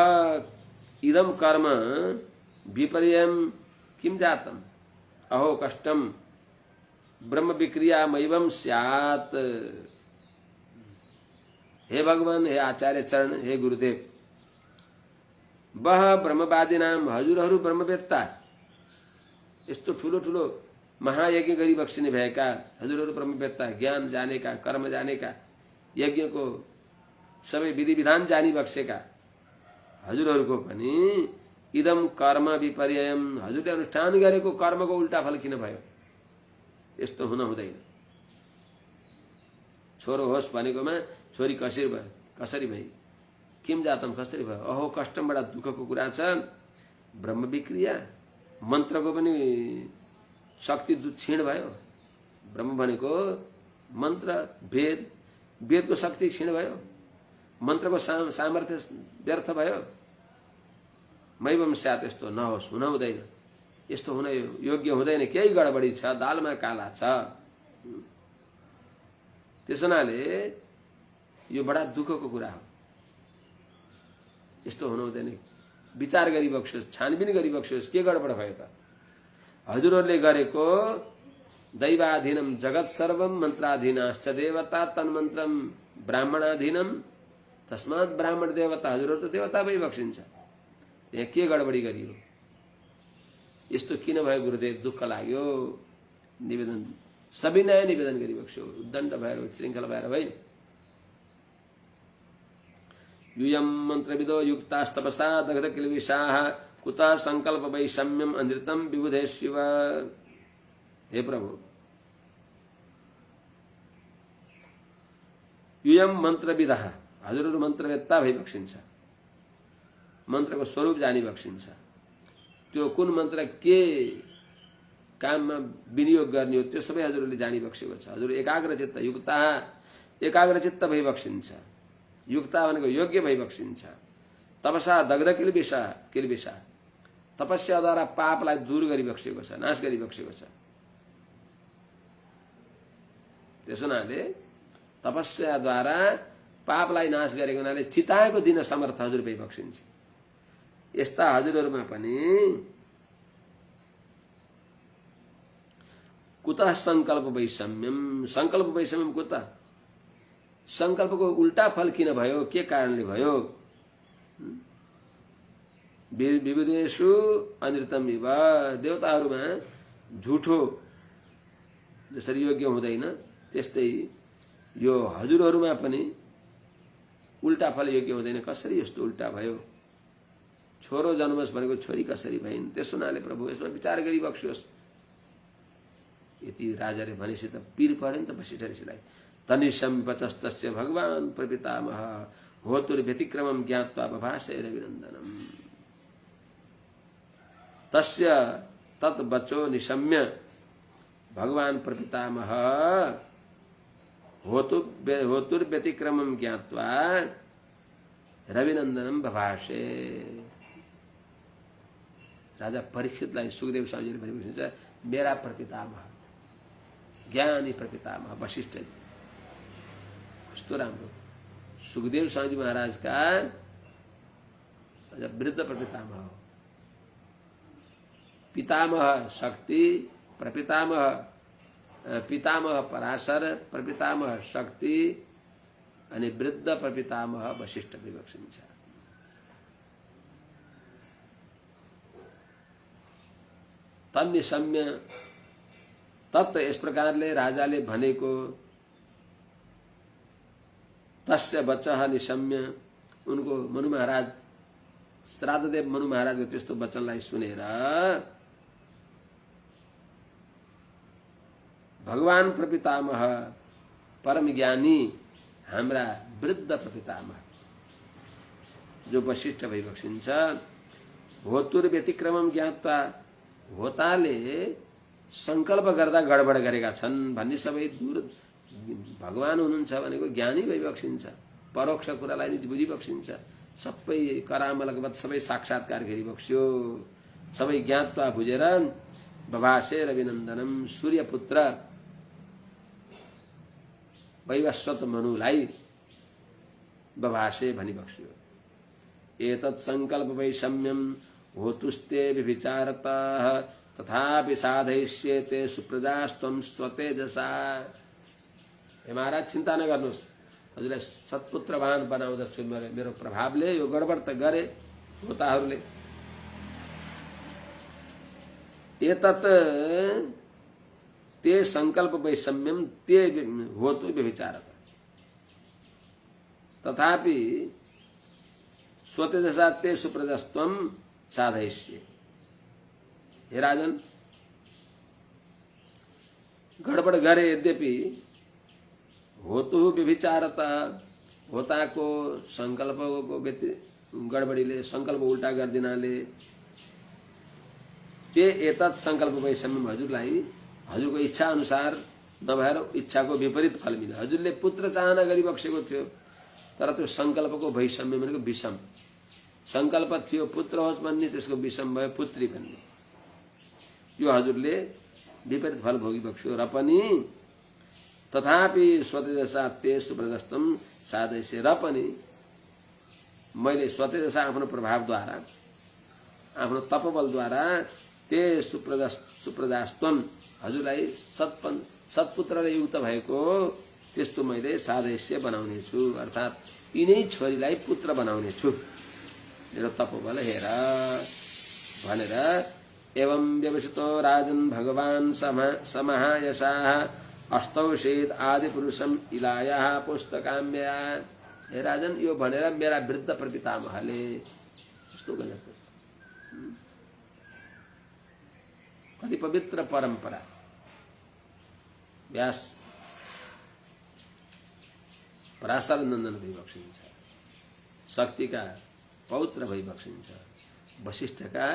इदम कर्म विपर्यम किम जातम अहो कष्टम ब्रह्म विक्रिया मैवं स्यात्। हे भगवान, हे आचार्य चरण, हे गुरुदेव, वह ब्रह्मवादिनाम हजुरहरू ब्रह्मवेत्ता यस्तो ठुलो ठुलो महायज्ञ गरी बक्सिने भएका हजुरहरू ब्रह्मवेत्ता ज्ञान जानेका कर्म जानेका यज्ञको सबै विधि विधान जानी बक्सेका हजुरहरूको पनि इदम कर्म विपर्ययम हजुरले अनुष्ठान गरेको कर्मको उल्टा फल किन भयो? यस्तो हुन हुँदैन। छोरो होस् भनेकोमा छोरी कसरी भई किम जातम कसरी भयो? अहो कष्टम, बडा दुःखको कुरा छ। ब्रह्म विक्रिया मन्त्रको पनि शक्ति क्षीण भयो। ब्रह्म भनेको मन्त्र वेदको शक्ति क्षीण भयो। मन्त्रको सामर्थ्य व्यर्थ भयो। मैवम स्यात्, यस्तो नहोस्, हुन हुँदैन। यस्तो हुन योग्य हुँदैन। केही गडबडी छ, दालमा काला छ। त्यसनाले यो बडा दुःखको कुरा हो। यस्तो हुन हुँदैन। विचार गरी बक्सोस्, छानबिन गरी बक्सोस्, के गडबड भयो त? हजुरहरूले गरेको दैवाधीनम जगत सर्वम मन्त्राधीनाश्च देवता तन्मन्त्रम ब्राह्मणाधीनम तस्मात् ब्राह्मण देवता। हजुरहरू त देवता भई बक्सिन्छ। यहाँ के गडबडी गरियो? यस्तो किन भयो गुरुदेव? दुःख लाग्यो। निवेदन सविनय निवेदन गरी बक्स्यो। उद्दण्ड भएर श्रृङ्खला भएर होइन। यूयं मन्त्रविदो युक्तास्तपसा दग्धकिलबिषाः कुतः संकल्प वैषम्यम अनृतम विबुधे शिव। हे प्रभु, यूयं मन्त्रविदः हजुरहरू मन्त्रवेत्ता भई बक्सिन्छ। मन्त्रको स्वरूप जानी बक्सिन्छ। त्यो कुन मन्त्र के काममा विनियोग गर्ने हो त्यो सबै हजुरहरूले जानी बक्सेको छ। हजुर एकाग्रचित्त युक्ता एकाग्रचित्त भई बक्सिन्छ। युक्ता भनेको योग्य भई बक्सिन्छ। तपसा दग्ध किलबिषा तपस्याद्वारा पापलाई दूर गरी बक्सेको छ, नाश गरी बक्सेको छ। त्यसो हुनाले तपस्याद्वारा पापलाई नाश गरेको हुनाले चिताएको दिन समर्थ हजुर भई बक्सिन्छ। यस्ता हजुरहरूमा पनि कुतः संकल्प वैषम्यम, संकल्प वैषम्यम कुतः? संकल्पको उल्टा फल किन भयो? के कारणले भयो? विविधेषु अनृतम इव, देवताहरूमा झुठो जसरी योग्य हुँदैन त्यस्तै यो हजुरहरूमा पनि उल्टा फल योग्य हुँदैन। कसरी यस्तो उल्टा भयो? छोरो जन्मोस् भनेको छोरी कसरी भइन्? त्यसो हुनाले प्रभु यसमा विचार गरी बक्सियोस्। यति राजाले भनेपछि त पीर पर्यो नि त वशिष्ठ ऋषिलाई। तनिशं वचस्तस्य भगवान् प्रपितामह होतुर्व्यतिक्रमं ज्ञात्वा बभाषे रविनन्दनम। तस्य तत् बचो निशम्य भगवान प्रपितामह होतुर्व्यतिक्रमं ज्ञात्वा रविनंदनम बभाषे। राजा परीक्षितलाई सुखदेव स्वामीजीले भनेको छ, मेरा प्रपितामह ज्ञानी प्रपितामह वशिष्ठ जी, कस्तो राम्रो सुखदेव स्वामीजी महाराज का वृद्ध प्रपितामह हो। पितामह शक्ति, प्रपितामह पितामह पराशर, प्रपितामह शक्ति अनि वृद्ध प्रपितामह वशिष्ठ विवक्षिन्छ। तन्निशम्य तत् यस प्रकारले राजाले भनेको तस्य वचः निशम्य, उनको मनु महाराज श्राद्धदेव मनु महाराजको त्यस्तो वचनलाई सुनेर भगवान प्रपितामह परम ज्ञानी हाम्रा वृद्ध प्रपितामह जो वशिष्ठ भइबक्सिन्छ, होतुर व्यतिक्रमम ज्ञात्वा, होताले संकल्प गर्दा गडबड गरेका छन् भन्ने सबै दूर भगवान हुनुहुन्छ भनेको ज्ञानी भइबक्सिन्छ, परोक्ष कुरालाई नि बुझिबक्सिन्छ, सबै करामलगत सबै साक्षात्कार गरिबक्स्यो, सबै ज्ञात्वा बुझेर बभाषे रविनन्दनम सूर्यपुत्र वैवस्वत मनुलाई बभाषे भनिबक्स्यो। एतत् संकल्प वैषम्यम होतुस्ते विचारतः तथापि साधयिष्येते सुप्रजास्त्वं स्वतेजसा। हे महाराज चिन्ता नगर्नुहोस्, हजुरलाई सत्पुत्रवान बनाउँदछु मेरो प्रभावले। यो गडबड त गरे होताहरूले। एतत् ते संकल्प वैषम्यम ते होतु व्यभिचारता तथापि स्वतेजसा ते सुप्रजास्त्वं साधयिष्ये। हे राजन, गडबड गरे यद्यपि होतु व्यभिचारता, होताको संकल्पको गडबडीले संकल्प उल्टा गरिदिनाले ते एतत् संकल्प वैषम्यम, हजुरलाई हजुरको इच्छा अनुसार नभएर इच्छाको विपरीत फल मिल्यो। हजुरले पुत्र चाहना गरिबक्सेको थियो तर त्यो संकल्पको वैषम्य भनेको विषम संकल्प थियो, पुत्र होस् भन्ने, त्यसको विषम भयो पुत्री भन्ने। यो हजुरले विपरीत फल भोगिबक्स्यो र पनि तथापि स्वतेजसा ते सुप्रजस्तम साधयिष्ये, र पनि मैले स्वतेजसा आफ्नो प्रभावद्वारा आफ्नो तपबलद्वारा ते सुप्रजास्त्वम, हजुरलाई सत्पुत्रले युक्त भएको त्यस्तो मैले साधयिष्य बनाउने छु, अर्थात् यिनै छोरीलाई पुत्र बनाउने छु मेरो तपबल हेर भनेर। एवं व्यवसितो राजन भगवान समायशाः अस्तौषेद आदि पुरुषम इलायाः पुस्तकाम्या। हे राजन, यो भनेर मेरा वृद्ध प्रपितामहले यस्तो गरेको कति पवित्र परम्परा। व्यास पराशर नन्दन भइबक्सिन्छ, शक्तिका पौत्र भइबक्सिन्छ, वशिष्ठका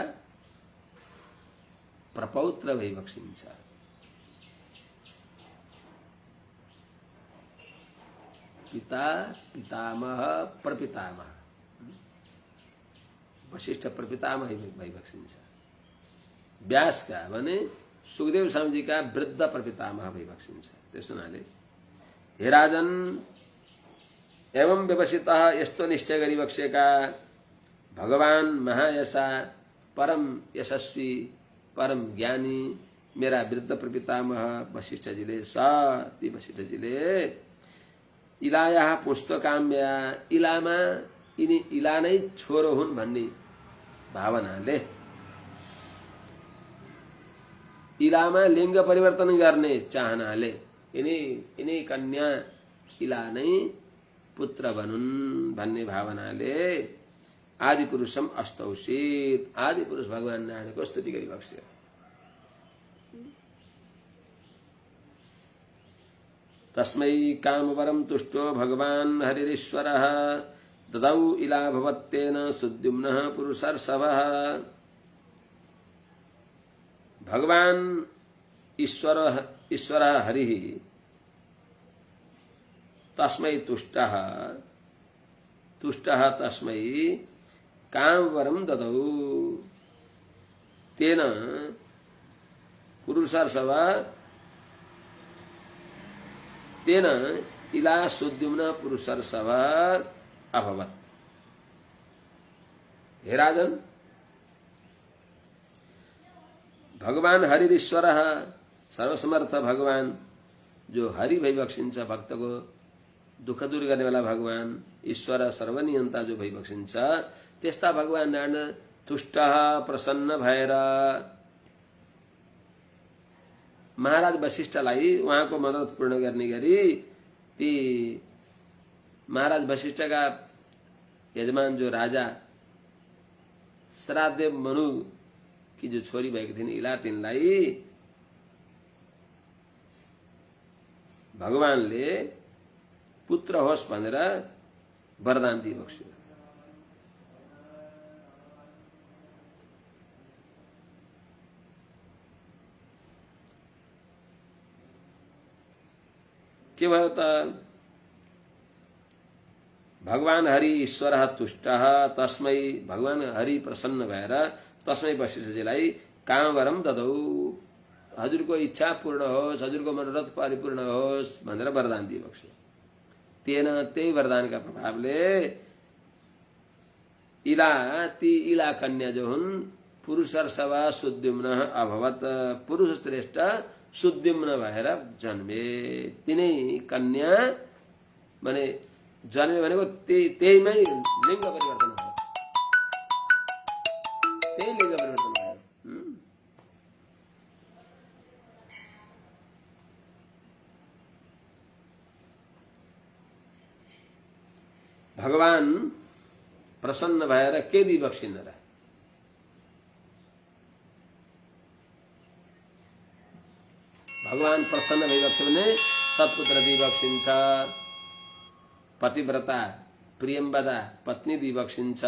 प्रपौत्र भइबक्सिन्छ। पिता पितामह प्रपितामह, वशिष्ठ प्रपितामह भइबक्सिन्छ। व्यासका भने सुखदेव स्वामीजीका वृद्ध प्रपितामह भइबक्सिन्छ। त्यसो हुनाले हे राजन, एवं व्यवसितः, यस्तो निश्चय गरिबक्सेका भगवान महायशा परम यशस्वी परम ज्ञानी मेरा वृद्ध प्रपितामह वशिष्ठजीले सती वशिष्ठजीले इलायाः पुस्तकाम्या, इलामा यिनी इला नै छोरो हुन् भन्ने भावनाले, इलामा लिङ्ग परिवर्तन गर्ने चाहनाले यिनी कन्या इला नै पुत्र बनुन् भन्ने भावनाले आदि पुरुषम अस्तौषित, आदि पुरुष भगवान नारायणको स्तुति गरिबक्स्यो। तस्मै कामवरम तुष्टो भगवान हरिरीश्वरः ददौ इला भवत्तेन सुद्युम्नः पुरुषर्षभः। भगवान ईश्वर ईश्वर हरि तस्मै तुष्टः तुष्टः तस्मै कामवरं ददौ तेन पुरुषर्षभ तेन इला सुद्युम्न पुरुषर्षभ अभवत्। हे राजन, भगवान हरिश्वर सर्वसमर्थ भगवान जो हरि भइबक्सिन्छ भक्तको दुःख दूर गर्नेवाला भगवान ईश्वर सर्वनियन्ता जो भइबक्सिन्छ त्यस्ता भगवान नारायण तुष्ट प्रसन्न भएर महाराज वशिष्ठलाई उहाँको मनोरथ पूर्ण गर्ने गरी ती महाराज वशिष्ठका यजमान जो राजा श्राद्धदेव मनु की जो छोरी भएको थिइन् इला तिनलाई भगवानले पुत्र होस् भनेर वरदान दिइबक्स्यो। के भयो त भगवान हरि ईश्वर तुष्ट तस्मै भगवान हरि प्रसन्न भएर तस्मै वशिष्ठजीलाई कामवरम ददौ हजुरको इच्छा पूर्ण होस् हजुरको मनोरथ परिपूर्ण होस् भनेर वरदान दिइबक्स्यो। तेन त्यही वरदानका प्रभावले इला ती इला कन्या जो हुन् पुरुषर्षभ सुद्युम्न अभवत पुरुष श्रेष्ठ सुद्युम्न भएर जन्मे। तिनै कन्या माने जन्मे भनेको त्यहीमै लिङ्ग परिवर्तन भयो, त्यही लिङ्ग परिवर्तन भयो। भगवान प्रसन्न भएर के दिइबक्सिन् र? भगवान प्रसन्न भइबक्स्यो भने सत्पुत्र दिइबक्सिन्छ, पतिव्रता प्रियम्बदा पत्नी दिइबक्सिन्छ,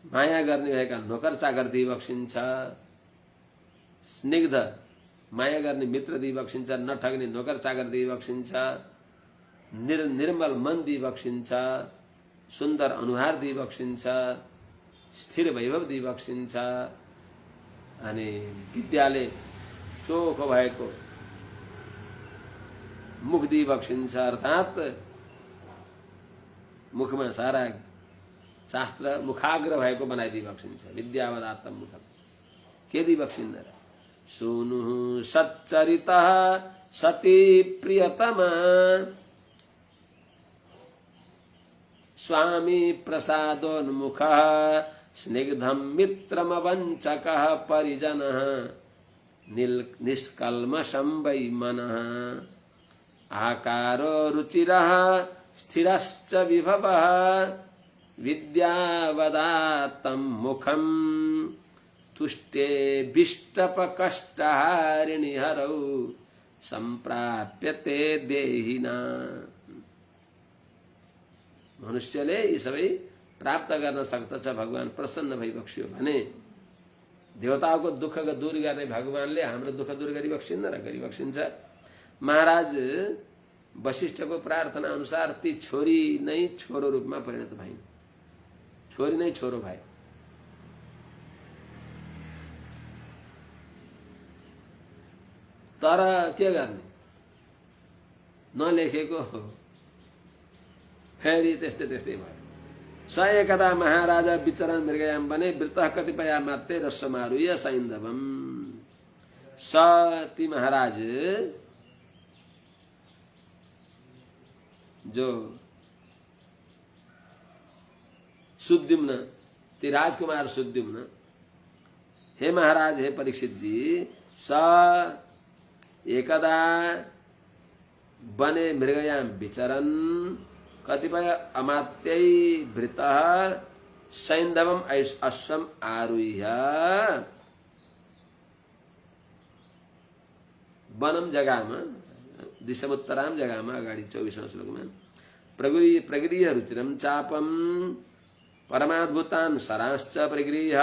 माया गर्ने भएका नोकर चाकर दिइबक्सिन्छ, स्निग्ध माया गर्ने मित्र दिइबक्सिन्छ, नठग्ने नोकर चाकर दिइबक्सिन्छ, निर्मल मन दिइबक्सिन्छ, सुन्दर अनुहार दिइबक्सिन्छ, स्थिर वैभव दिइबक्सिन्छ, अनि विद्याले चोखो भएको मुख दिइबक्सिन्छ। अर्थात् मुखमा सारा शास्त्र मुखाग्र भएको बनाइदिइबक्सिन्छ। विद्यावदात्तम मुखम के दिइबक्सिन्न र? सुनु सच्चरितः सती प्रियतमा स्वामी प्रसादोन्मुखः स्निग्धं मित्रमवञ्चकः परिजनः निष्कल्मषं वै मनः आकारो रुचिरः स्थिरश्च विभवः विद्यावदात्तं मुखं तुष्टेऽभीष्टपकष्टहारिणि हरौ सम्प्राप्यते देहिना। मनुष्यले यी सबै प्राप्त गर्न सक्दछ भगवान प्रसन्न भइबक्स्यो भने। देवताको दुःख दूर गर्ने भगवानले हाम्रो दुःख दूर गरिबक्सिन्न र? गरिबक्सिन्छ। महाराज वशिष्ठको प्रार्थना अनुसार ती छोरी नै छोरो रूपमा परिणत भइन्, छोरी नै छोरो भए। तर के गर्ने, नलेखेको फेरि त्यस्तै त्यस्तै भयो। स एकदा महाराजा विचरण मृगयाम बने वृतः कतिपया मात्ते रस्वमारुह्य सैन्धवम। स ती महाराज जो सुद्युम्न, ती राजकुमार सुद्युम्न, हे महाराज, हे परीक्षित जी, स एकदा बने मृगयाम विचरन् कतिपय अमात्यै भृतः सैन्धवम अश्वम आरुह्य। वनम जगामा दिशमुत्तराम जगामा अगाडि 24औं श्लोकमा प्रगृह्य रुचिरम चापम परमाद्भुतान् सरांश्च प्रगृह्य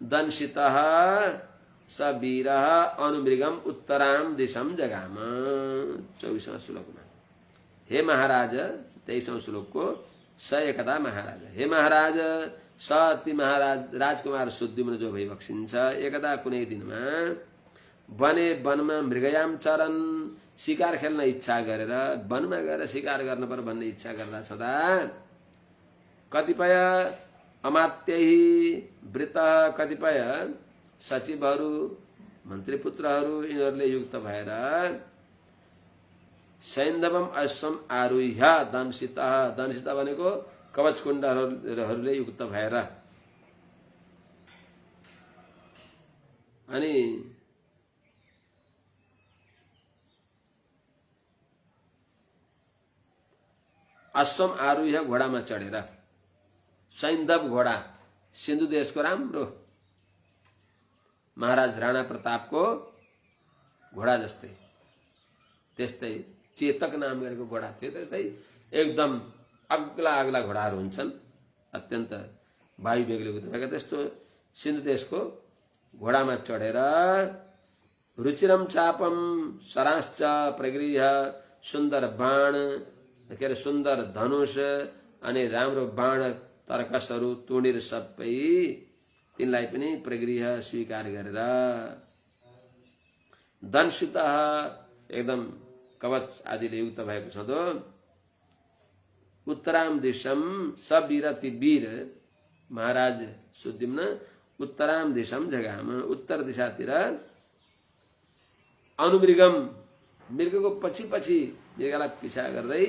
दंशितः स वीरः अनुमृगम उत्तराम दिशम जगाम। 24वां श्लोक में, हे महाराज, 23वां श्लोक को, स एकदा महाराज, हे महाराज, स ती महाराज राजकुमार सुद्युम्न जो भइबक्सिन्छ, एकदा कुनै दिनमा वने वनमा मृगयाम चरन, शिकार खेल्न इच्छा गरेर वनमा गएर शिकार गर्न पर्यो भन्ने इच्छा गर्दा छँदा कतिपय अमात्यही वृत, कतिपय सचिवहरू मन्त्रीपुत्रहरू यिनीहरूले युक्त भएर सैन्धवम अश्वम आरुह्य दंशित, दंशित भनेको कवचकुण्डहरूले युक्त भएर अनि अश्वम आरुह्य घोडामा चढेर, सैन्धव घोडा सिन्धु देशको राम्रो महाराज राणा प्रतापको घोडा जस्तै, त्यस्तै चेतक नाम गरेको घोडा थियो। त्यस्तै एकदम अग्ला अग्ला घोडाहरू हुन्छन्, अत्यन्त वायु बेगले भएका, त्यस्तो सिन्धु देशको घोडामा चढेर रुचिरम चापम सराश्च प्रगृह्य, सुन्दर बाण के अरे सुन्दर धनुष अनि राम्रो बाण तरकसहरू तुणीर सबै तिनलाई पनि प्रगृह्य स्वीकार गरेर दंशित एकदम कवच आदिले युक्त भएको छँदो उत्तराम दिशम सबीर ती वीर महाराज सुद्युम्न उत्तराम दिशम जगाम, उत्तर दिशातिर अनुमृगम मृगको पछि पछि मृगलाई पिछा गर्दै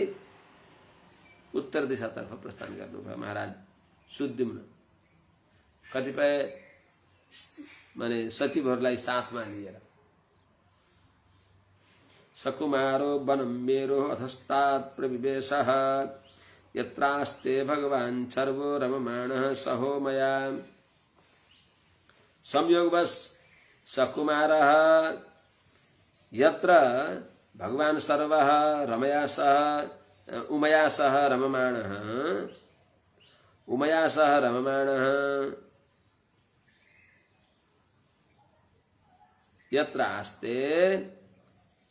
उत्तर दिशातर्फ प्रस्थान गर्नुभयो महाराज सुद्युम्न। कतिपय माने सचिवहरूलाई साथमा लिएर सकुमारो वनं मेरो अधस्तात् प्रविवेशः यत्रास्ते भगवान् सर्वो रममाणः सहो मया। संयोगवश सकुमारः यत्र भगवान् सर्वः रमया सह उमया सह रममाणः, उमया सह रममाणः यत्र आस्ते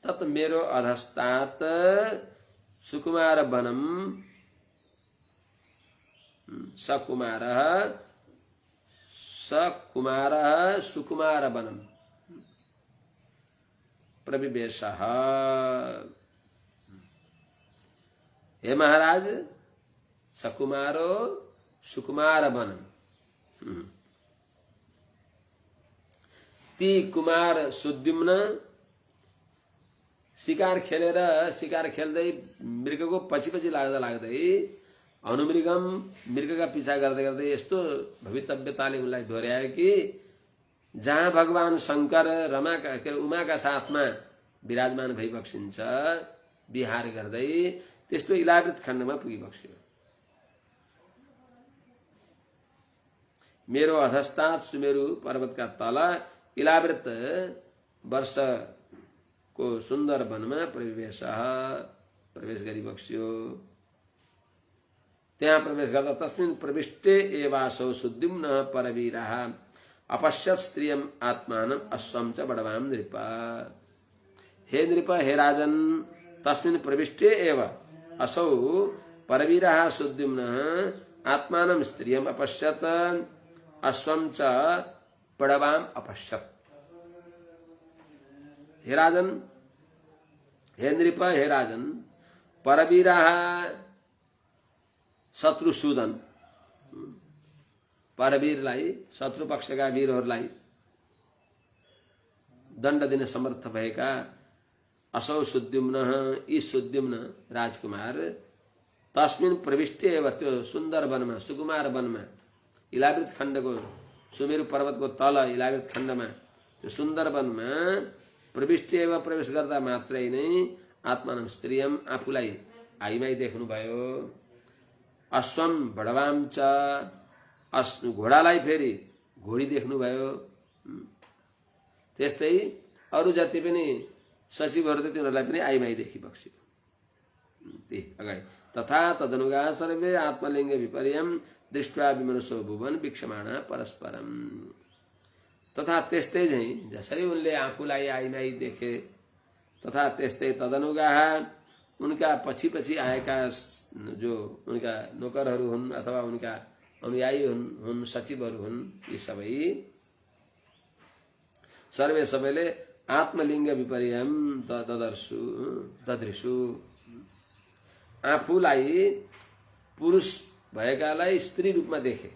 तत् मेरो अधस्तात् सुकुमार वनम सकुमारः सकुमारः सुकुमार वनम प्रविवेशः। हे महाराज, सकुमारो सुकुमार वनम, ती कुमार सुद्युम्न शिकार खेलेर शिकार खेल्दै मृगको पछि पछि लाग्दा लाग्दै अनुमृगम मृगका पिछा गर्दै गर्दै यस्तो भवितव्यताले उनलाई डोर्यायो कि जहाँ भगवान शंकर रमाका के उमाका साथमा विराजमान भइबक्सिन्छ विहार गर्दै त्यस्तो इलावृत खण्डमा पुगिबक्स्यो। मेरो अधस्तात् सुमेरु पर्वतका तल इलावृत वर्षको सुन्दर वनमा प्रवेश गरिबक्स्यो। त्यहाँ प्रवेश गर्दा तस्मिन् प्रविष्टे एवासौ सुद्युम्नः परवीरः अपश्यत् स्त्रियम् आत्मानम् अश्वं च बडवाम नृप। हे नृप, हे राजन, तस्मिन् प्रविष्टे एव असौ परवीरः सुद्युम्नः आत्मानं स्त्रियम् अपश्यत् अश्वं च बडवाम अपश्यत्। हे राजन, हे नृप, हे राजन, परवीरः शत्रुसूदन, परवीरलाई शत्रु पक्षका वीरहरूलाई दण्ड दिन समर्थ भएका असौ सुद्युम्न यी सुद्युम्न राजकुमार तस्मिन् प्रविष्टे एव त्यो सुन्दर वनमा सुकुमार वनमा इलावृत खण्डको सुमेरु पर्वतको तल इलावृत खण्डमा त्यो सुन्दर वनमा प्रविष्टे एव प्रवेश गर्दा मात्रै नै आत्मानं स्त्रियम आफूलाई आइमाई देख्नुभयो। अश्वम बडवाम च घोडालाई फेरि घोडी देख्नुभयो। त्यस्तै अरू जति पनि सचिवहरू त तिनीहरूलाई पनि आइमाई देखिबक्स्यो। त्यही अगाडि तथा तदनुगा सर्वे आत्मलिङ्ग विपर्यम दृष्ट्वा विमनसो भुवन वीक्षमाणा परस्परम। तथा त्यस्तै झैँ जसरी उनले आफूलाई आइमाई देखे तथा त्यस्तै तदनुगाह उनका पछि पछि आएका जो उनका नोकरहरू हुन् अथवा उनका अनुयायी हुन् सचिवहरू हुन् यी सबै सर्वे सबैले आत्मलिङ्ग विपर्यम ददृशु आफूलाई पुरुष भएकालाई स्त्री रूपमा देखे।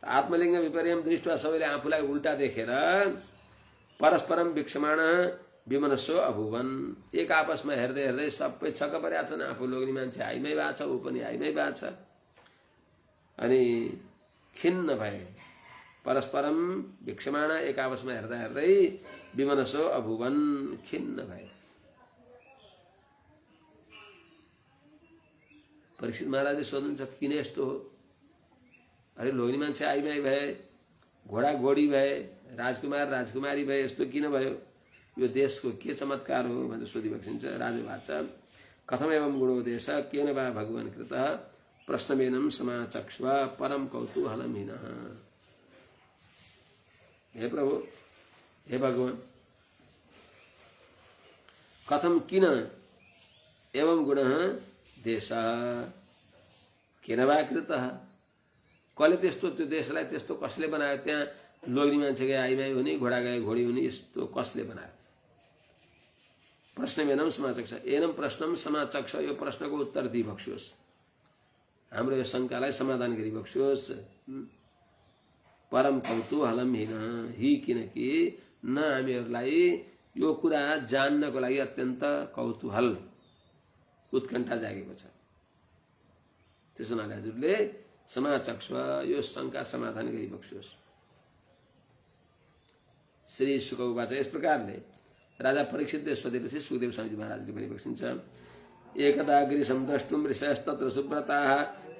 आत्मलिङ्ग विपर्यम दृष्टि सबैले आफूलाई उल्टा देखेर परस्परम वीक्षमाण विमनस्सो अभुवन एक आपसमा हेर्दै हेर्दै सबै छक्क परेका छन्। आफू लोग्ने मान्छे आइमै भएको छ, ऊ पनि आइमै भएको छ अनि खिन्न भए। परस्परम वीक्षमाण एक आपसमा हेर्दा हेर्दै विमनस्सो अभुवन खिन्न भए। परीक्षित महाराजले सोध्नुहुन्छ किन यस्तो हो? अरे लोग्ने मान्छे आइमाई भए, घोडा घोडी भए, राजकुमार राजकुमारी भए, यस्तो किन भयो? यो देशको के चमत्कार हो भनेर सोधिबक्सिन्छ। राजवाच कथम एवं गुणो देश केन वा भगवान् कृतः प्रश्नमेनं समाचक्ष्व परम कौतूहलमहीनः। हे प्रभु, हे भगवान्, कथम किन एवं गुणः देश केन वा कृतः कसले त्यस्तो त्यो देशलाई त्यस्तो कसले बनायो? त्यहाँ लोग्ने मान्छे गए आइमाई हुने, घोडा गए घोडी हुने, यस्तो कसले बनायो? प्रश्न एनम समाचक्ष एनम प्रश्नम समाचक्ष यो प्रश्नको उत्तर दिइबक्सियोस्, हाम्रो यो शङ्कालाई समाधान गरिबक्सियोस्। परम कौतूहलम हि किनकि न हामीहरूलाई यो कुरा जान्नको लागि अत्यन्त कौतूहल उत्कण्ठा जागेको छ। त्यसो हुनाले हजुरले समाचक्ष यो शङ्का समाधान गरिबक्सियोस्। श्री शुक उवाच यस प्रकारले राजा परीक्षितले सोधेपछि सुखदेव स्वामीजी महाराजले भनिबक्सिन्छ। एकदा गिरिशं द्रष्टुं ऋषयस्तत्र सुब्रताः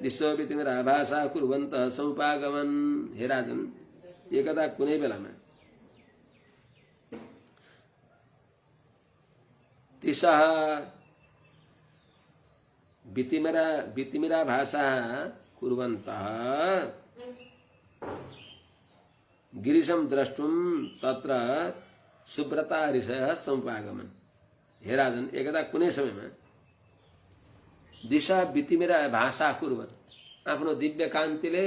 दिशोऽपि तिमिराभासा कुर्वन्तः समुपागमन्। हे राजन, एकदा कुनै बेलामा तिसः वितिमिराभासा कुर्वन्तः गिरिशं द्रष्टुं तत्र सुब्रता ऋषयः समुपागमन्। हे राजन, एकदा कुनै समयमा दिशा वितिमिरा भाषा कुर्वन्, आफ्नो दिव्य कान्तिले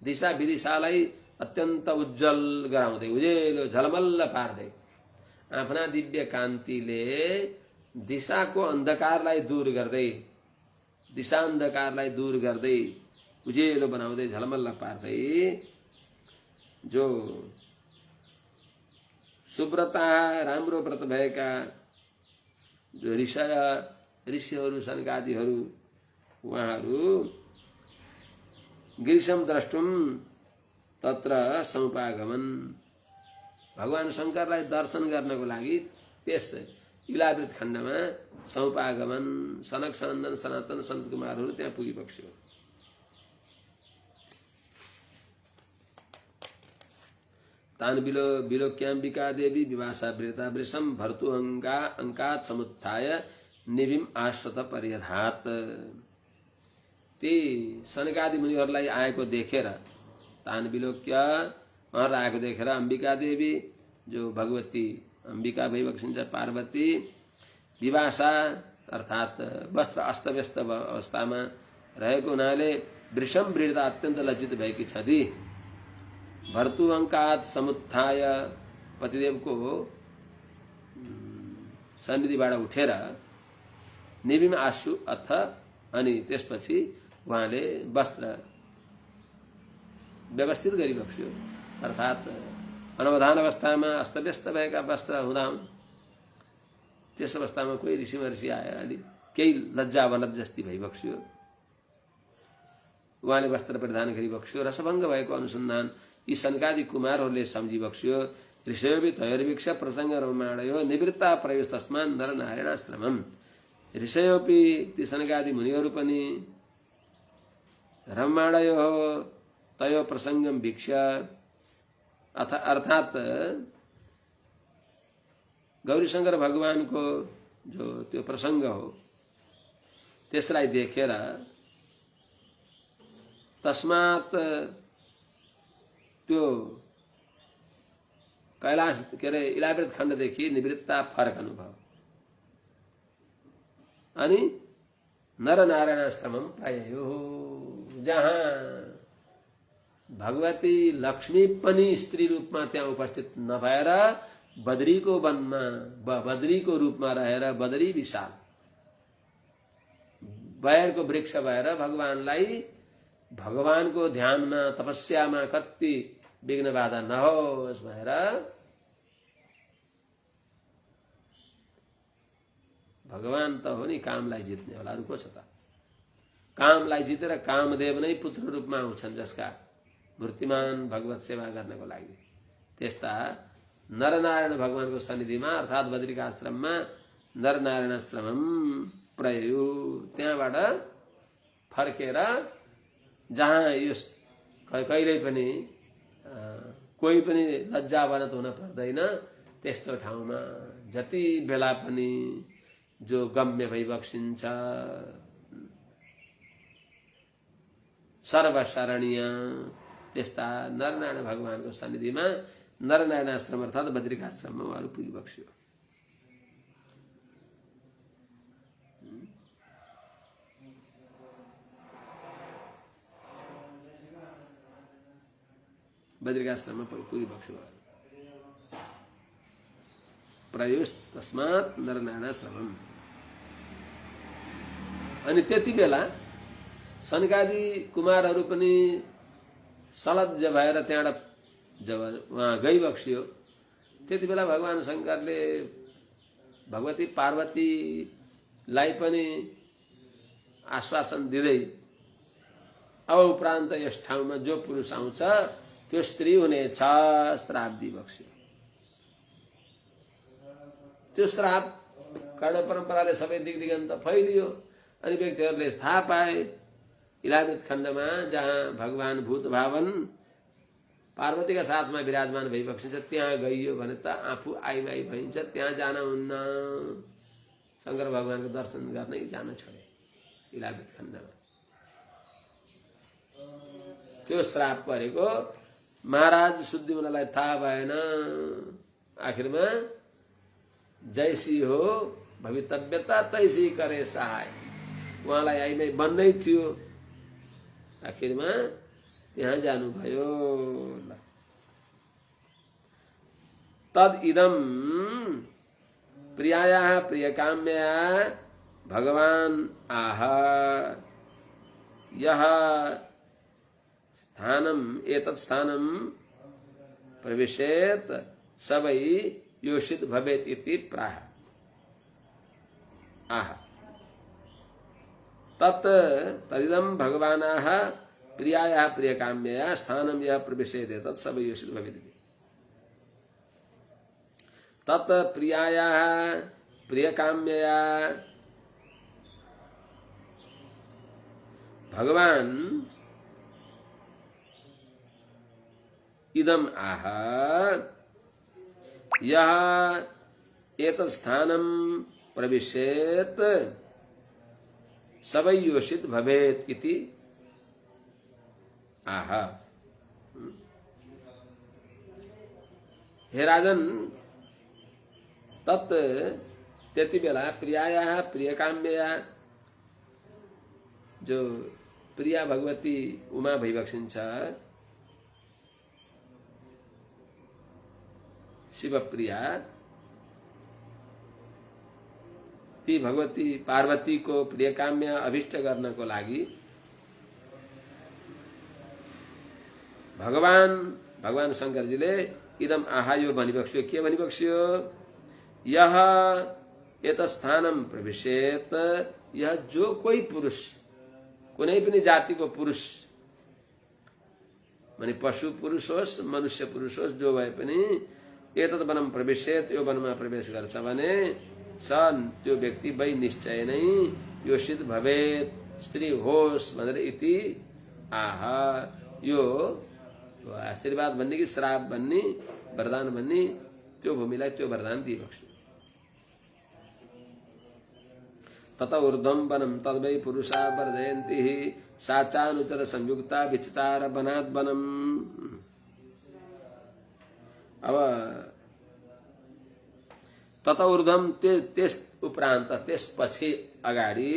दिशा विदिशालाई अत्यन्त उज्जवल गराउँदै उजेलो झलमल्ल पार्दै आफ्ना दिव्य कान्तिले दिशाको अन्धकारलाई दूर गर्दै, दिशा अन्धकारलाई दूर गर्दै उजेलो बनाउँदै झलमल्ल पार्दै जो सुब्रता राम्रो व्रत भएका जो ऋषिहरू सनकादिहरू उहाँहरू गिरिशम द्रष्टुम तत्र समुपागमन भगवान शङ्करलाई दर्शन गर्नको लागि त्यस इलावृत खण्डमा समुपागमन सनक सनन्दन सनातन सन्त कुमारहरू त्यहाँ पुगिबक्स्यो। तान विलोक्याम्बिका देवी विवासा वृता वृषम भर्तु अंकात समुत्थाय निभिम आश्रत पर्यधात। ती सनकादि मुनिहरूलाई आएको देखेर तान विलोक्य उहाँहरूलाई आएको देखेर अम्बिका देवी जो भगवती अम्बिका भइबक्सिन्छ पार्वती विवासा अर्थात वस्त्र अस्तव्यस्त अवस्थामा रहेको हुनाले वृषम वृता अत्यन्त लज्जित भएकी छथि। भर्तु अंकात समुत्थाय पतिदेवको सन्निधिबाट उठेर निभिम आशु अथ अनि त्यसपछि उहाँले वस्त्र व्यवस्थित गरिबक्स्यो। अर्थात अनवधान अवस्थामा अस्तव्यस्त भएका वस्त्र हुँदा त्यस अवस्थामा कोही ऋषि महर्षि आयो, अलि केही लज्जा वलज्जस्ती भइबक्स्यो। उहाँले वस्त्र परिधान गरिबक्स्यो। रसभङ्ग भएको अनुसन्धान यी सनकादि कुमारहरूले सम्झिबक्स्यो। ऋषयोपि तयोर्वीक्ष्य प्रसङ्ग रममाणयो निवृत्ता प्रयुस्तस्मान् नर नारायणाश्रमम्। ऋषयोपि ती सनकादि मुनिहरू पनि रममाणयो तयो प्रसङ्गम वीक्ष्य अर्थात गौरीशङ्कर भगवानको जो त्यो प्रसङ्ग हो त्यसलाई देखेर तस्मात त्यो कैलाश के अरे इलावृत खण्डदेखि निवृत्ता फरक अनुभव अनि नर नारायणाश्रमम प्रायो, जहाँ भगवती लक्ष्मी पनि स्त्री रूपमा त्यहाँ उपस्थित नभएर बद्रीको वनमा बद्रीको रूपमा रहेर बद्री विशाल बयरको वृक्ष भएर भगवानलाई भगवानको ध्यानमा तपस्यामा कति विघ्न बाधा नहोस् भनेर भगवान त हो नि कामलाई जित्ने होला, अरु को छ त? कामलाई जितेर कामदेव नै पुत्र रूपमा आउँछन्, जसका मूर्तिमान भगवत सेवा गर्नको लागि। त्यस्ता नरनारायण भगवानको सन्निधिमा अर्थात् बद्रिका आश्रममा नरनारायण आश्रमम प्रयो, त्यहाँबाट फर्केर जहाँ यो कहिल्यै पनि कोही पनि लज्जावनत हुन पर्दैन त्यस्तो ठाउँमा जति बेला पनि जो गम्य भइबक्सिन्छ सर्वशरणीय त्यस्ता नरनारायण भगवानको सन्निधिमा नरनारायण आश्रम अर्थात् बद्रिका आश्रममा उहाँहरू पुगिबक्स्यो। बद्रिकाश्रममा पुगिबक्स्यो। प्रयोस् तस्मात् नरनारायणाश्रमम। अनि त्यति बेला सनकादि कुमारहरू पनि सलज्ज भएर त्यहाँबाट जब उहाँ गइबक्सियो, त्यति बेला भगवान शंकरले भगवती पार्वतीलाई पनि आश्वासन दिँदै अब उपरान्त यस ठाउँमा जो पुरुष आउँछ त्यो स्त्री हुनेछ श्राप दिइबक्स्यो। त्यो श्राप कर्ण परम्पराले सबै दिगदिगन्त फैलियो अनि व्यक्तिहरूले थाहा पाए इलावृत खण्डमा जहाँ भगवान भूत भावन पार्वतीका साथमा विराजमान भइबक्सिन्छ त्यहाँ गइयो भने त आफू आइमाई भइन्छ, त्यहाँ जान हुन्न। शंकर भगवानको दर्शन गर्नै जान छोडे इलावृत खण्डमा। त्यो श्राप परेको महाराज शुद्धिमुनालाई थाहा भएन। आखिरमा जैसी हो भवितव्यता तैसी करे सहाय, उहाँलाई आइमाई बन्नै थियो। आखिरमा त्यहाँ जानुभयो। तद इदम प्रियायाः प्रियकाम्या भगवान आह यह स्थानम एतत् स्थानम प्रविशेत स वै योषित भवेत् इति प्राह। आह तत् तदिदं भगवानाः प्रियायाः प्रियकाम्यया स्थानं यः प्रविशेत् तत् स वै योषित भवेत् इति। तत् प्रियायाः प्रियकाम्यया भगवान इदम आह यह एतत् स्थानं प्रविशेत् स वै योषित भवेत् इति आह। हे राजन, तत् त्यति बेला प्रियायाः प्रियकाम्यया जो प्रिया भगवती उमा भइबक्सिन्छ, शिव प्रिया, ती भगवती पार्वती को प्रियकाम्य अभिष्ट गर्नको लागि भगवान शंकरजीले इदम आहायो भनिबक्स्यो। के भनिबक्स्यो? यह एतत् स्थानं प्रविशेत, यह जो कोही पुरुष, कुनै पनि जातिको पुरुष, माने पशु पुरुष होस् मनुष्य पुरुष होस्, जो भए पनि एतत् वनं प्रविशेत, यो वनमा प्रवेश गर्छ भने सन त्यो व्यक्ति वै निश्चय नै योषित भवेत्, स्त्री होस् भनेर इति आह। यो आशीर्वाद भन्ने कि श्राप भन्ने वरदान भन्ने त्यो भूमिलाई त्यो वरदान दिइबक्स्यो। तत ऊर्ध्वं वनं तद्वै पुरुषा वर्धयन्ति सा चानुचर संयुक्ता विचचार वनात् वनम्। अब तत ऊर्ध्वं त्यस उपरान्त त्यसपछि अगाडि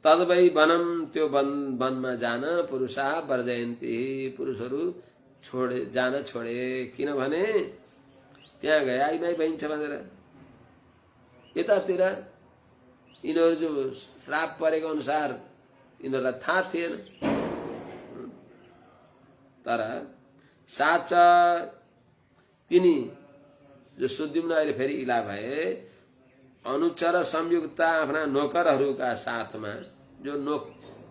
तद्वै वनम त्यो वनमा जान पुरुषा वर्जयन्ति पुरुषहरू जान छोडे किनभने त्यहाँ गए आइमाई भइन्छ भनेर। यतातिर यिनीहरू जो श्राप परेको अनुसार यिनीहरूलाई थाहा थिएन। तर साच तिनी जो सुद्युम्न अहिले फेरि इला भए अनुचर संयुक्ता आफ्ना नोकरहरूका साथमा जो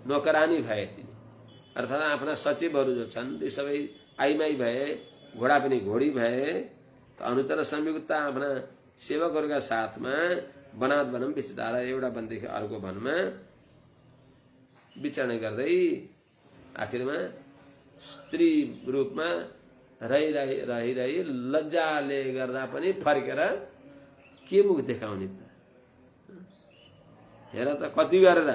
नोकरानी भए तिनी अर्थात् आफ्ना सचिवहरू जो छन् ती सबै आइमाई भए, घोडा पनि घोडी भए। अनुचर संयुक्ता आफ्ना सेवकहरूका साथमा वनात् वनम विचचार एउटा वनदेखि अर्को वनमा विचरण गर्दै आखिरमा स्त्री रूपमा रही लज्जाले गर्दा पनि फर्केर के मुख देखाउने त। हेर त कति गरेर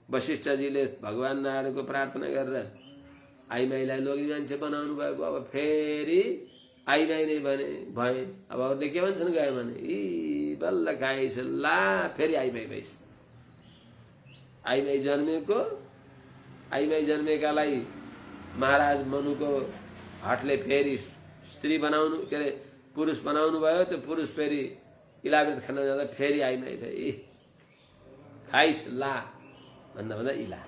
वशिष्ठजीले भगवान नारायणको प्रार्थना गरेर आइमाईलाई लोग्ने मान्छे बनाउनु भएको। अब फेरि आइमाई नै भने भए। अब अरूले के भन्छन् गयो भने यी बल्ल खाइस ला फेरि आइमाई भइस। आइमाई जन्मेकालाई महाराज मनुको हटले फेरि स्त्री बनाउनु के अरे पुरुष बनाउनु भयो। त्यो पुरुष फेरि इलाव्रत खान जाँदा फेरि आइमाई भए खाइस ला भन्दा भन्दा इला।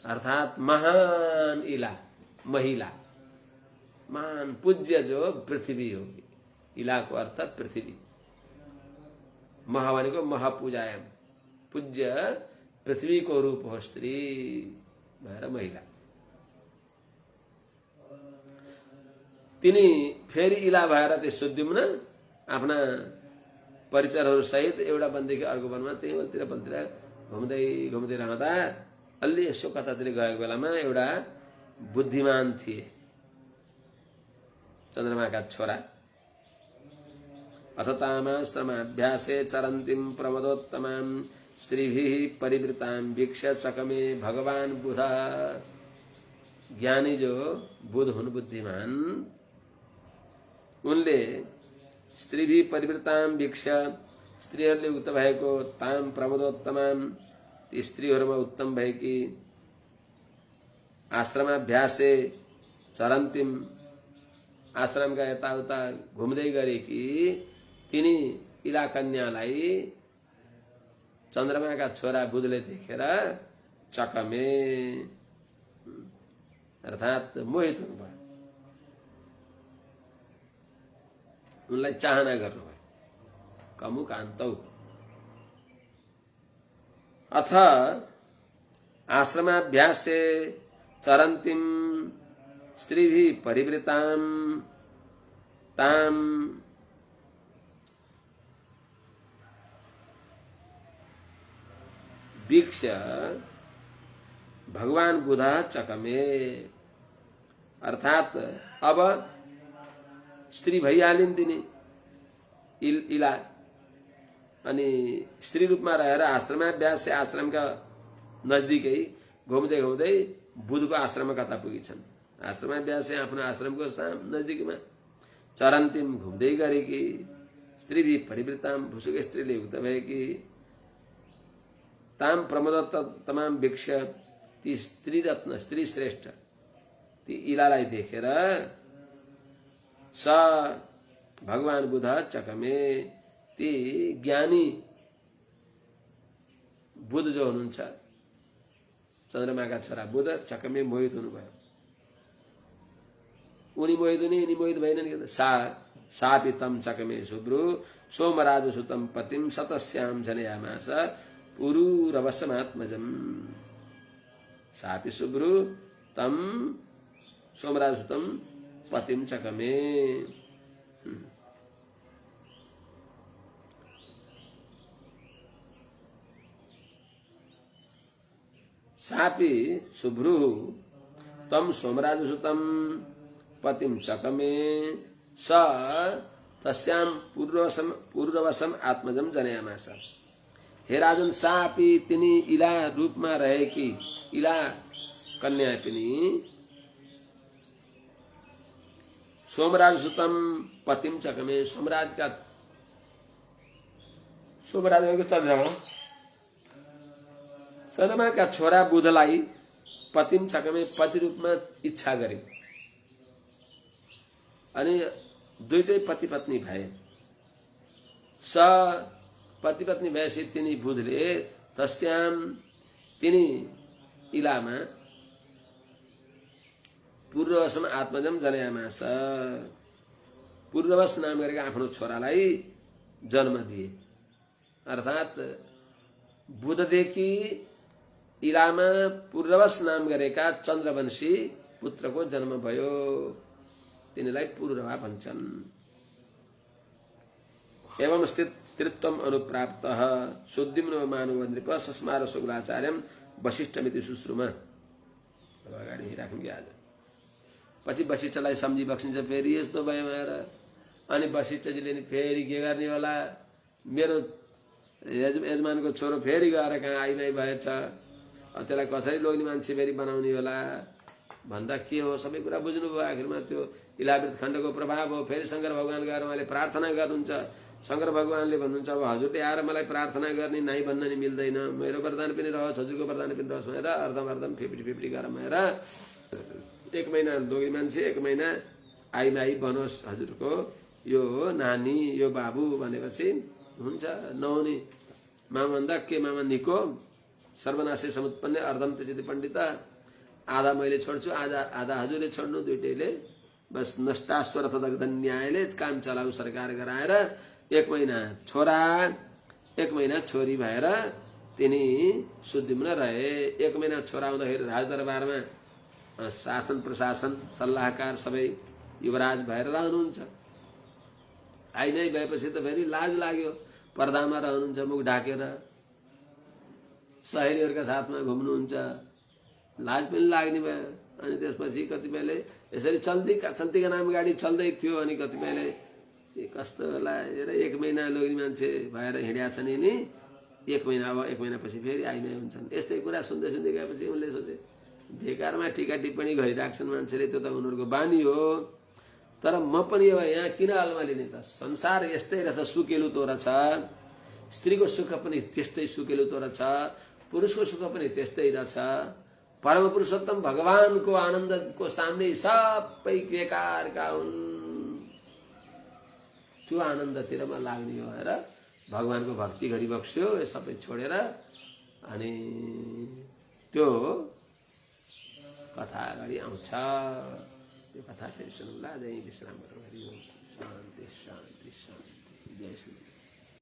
अर्थात महान इला महिला महान पूज्य जो पृथ्वी होगी। इला को अर्थ पृथ्वी। महा भनेको महापूजायाम पूज्य पृथ्वी को रूप हो स्त्री भएर महिला। तिनी फेरि इला भएर त्यो सुद्युम्न आफ्ना परिचरहरू सहित एउटा वनदेखि अर्को वनमा त्यहीँतिर वनतिर घुम्दै घुम्दै रहँदा अलि यसो कतातिर गएको बेलामा एउटा बुद्धिमान थिए चन्द्रमाका छोरा। अथ तामाश्रमाभ्यासे चरन्तीं प्रमदोत्तमां स्त्रीभिः परिवृतां वीक्ष्य सकमे भगवान बुध। ज्ञानी जो बुध हुन् बुद्धिमान उनले स्त्रीभिः परिवृतां वीक्ष्य स्त्रीहरूले युक्त भएको ताम प्रमदोत्तमां ती स्त्रीहरूमा उत्तम भएकी आश्रमाभ्यासे चरन्तीम आश्रमका यताउता घुम्दै गरेकी तिनी इला कन्यालाई चन्द्रमाका छोरा बुधले देखेर चकमे अर्थात् मोहित हुनुभयो। उनलाई चाहना गर्नुभयो। कमुकान्तौ अथ आश्रमाभ्यासे चरन्तीं स्त्रीभिः परिवृतां तां वीक्ष्य भगवान बुधः चकमे। अर्थात अब स्त्री भइहालिन् तिनी इला अनि स्त्री रूपमा रहेर आश्रमाभ्यास आश्रमका नजदिकै घुम्दै घुम्दै बुधको आश्रममा कता पुगिन्छन्। आश्रमाभ्यास आफ्नो आश्रमको नजदिकमा चरन्तीम घुम्दै गरेकी स्त्रीभिः परिवृतां भुसुक स्त्रीले युक्त भएकी ताम प्रमदोत्तमां वीक्ष्य ती स्त्री रत्न स्त्री श्रेष्ठ ती इलालाई देखेर स भगवान बुध चकमे ती ज्ञानी बुध जो हुनुहुन्छ चन्द्रमाका छोरा बुध चकमे मोहित हुनुभयो। उनी मोहित हुने यिनी मोहित भएनन् कि सापि तम चकमे शुभ्रु सोमराज सुतम पतिम सतस्याम जनयामास पुरूरवसमात्मजम्। सापि शुभ्रु तम सोमराज सुतम पतिम चकमे। सापि शुभ्रु तम सोमराज सुतम पतिम चकमे स तस्याम पूर्ववशम आत्मजम जनयामास। हे राजन, सापी तिनी इला रूपमा रहेकी इला कन्या तिनी सोमराज सुतम पतिम चकमे, सोमराज चन्द्रमा का छोरा बुधलाई पतिम छकमे पति रूपमा इच्छा गरे अनि दुईटै पति पत्नी भए। स पति पत्नी भएपछि तिनी बुधले तस्याम तिनी इलामा पूर्ववशम आत्मजम जनयामास, पूर्ववश नाम गरेका आफ्नो छोरालाई जन्म दिए। अर्थात बुधदेखि इलामा पूर्ववश नाम गरेका चन्द्रवंशी पुत्रको जन्म भयो, तिनीलाई पूर्ववा भन्छन्। एवं स्त्रीत्वम अनुप्राप्त सुद्युम्नो मानव नृप सस्मार शुक्लाचार्यम वशिष्ठमिति सुश्रुमा। अगाडि राखौँ कि आज पछि वशिष्ठलाई सम्झी बक्सिन्छ। फेरि यस्तो भयो भनेर अनि वशिष्ठजीले नि फेरि के गर्ने होला, मेरो यजमानको छोरो फेरि गएर कहाँ आइमाई भएछ, त्यसलाई कसरी लोग्ने मान्छे फेरि बनाउने होला भन्दा के हो, सबै कुरा बुझ्नुभयो। आखिरमा त्यो इलावृत खण्डको प्रभाव हो। फेरि शङ्कर भगवान गएर उहाँले प्रार्थना गर्नुहुन्छ। शङ्कर भगवानले भन्नुहुन्छ अब हजुरले आएर मलाई प्रार्थना गर्ने नाइ भन्न नि मिल्दैन, मेरो वरदान पनि रहोस् हजुरको वरदान पनि रहोस् भनेर अर्धम 50-50 गरेर भनेर 1 महिना लोग्ने मान्छे 1 महिना आइमाई बनोस् हजुरको यो नानी यो बाबु भनेपछि हुन्छ। नहुने मामा भन्दा के मामा निको सर्वनाशे समुत्पन्ने अर्धम त्यति पण्डित, आधा मैले छोड्छु आधा हजुरले छोड्नु, दुईटैले बस नष्टास्वर दग्ध न्यायले काम चलाउ सरकार गराएर 1 महिना छोरा 1 महिना छोरी भएर तिनी सुद्युम्न रहे। 1 महिना छोरा हुँदाखेरि राजदरबारमा शासन प्रशासन सल्लाहकार सबै युवराज भएर रहनुहुन्छ। आइमाई भएपछि त फेरि लाज लाग्यो, पर्दामा रहनुहुन्छ मुख ढाकेर, सहेलीहरूका साथमा घुम्नुहुन्छ, लाज पनि लाग्ने भयो। अनि त्यसपछि कतिपयले यसरी चल्तीका नाम गाडी चल्दै थियो अनि कतिपयले कस्तो होला 1 महिना लोग्ने मान्छे भएर हिँड्या छन् नि 1 महिना, अब 1 महिनापछि फेरि आइमाई हुन्छन्। यस्तै कुरा सुन्दै गएपछि उनले सोचे बेकारमा टीका टिप्पणी गरिराख्छन् मान्छेले, त्यो त उनीहरूको बानी हो। तर म पनि अब यहाँ किन अल्मलिने त, संसार यस्तै रहेछ, सुकेलु तो रहेछ, स्त्रीको सुख पनि त्यस्तै सुकेलु तो रहेछ, पुरुषको सुख पनि त्यस्तै रहेछ। परम पुरुषोत्तम भगवानको आनन्दको सामने सबै बेकारका हुन्। त्यो आनन्दतिर म लाग्ने हो भनेर भगवानको भक्ति गरिबक्स्यो यो सबै छोडेर। अनि त्यो कथा अगाडि आउँछ, त्यो कथा फेरि सुनौँला। जय विश्राम गरौँ। हरि ओम। शान्ति शान्ति शान्ति। जय श्री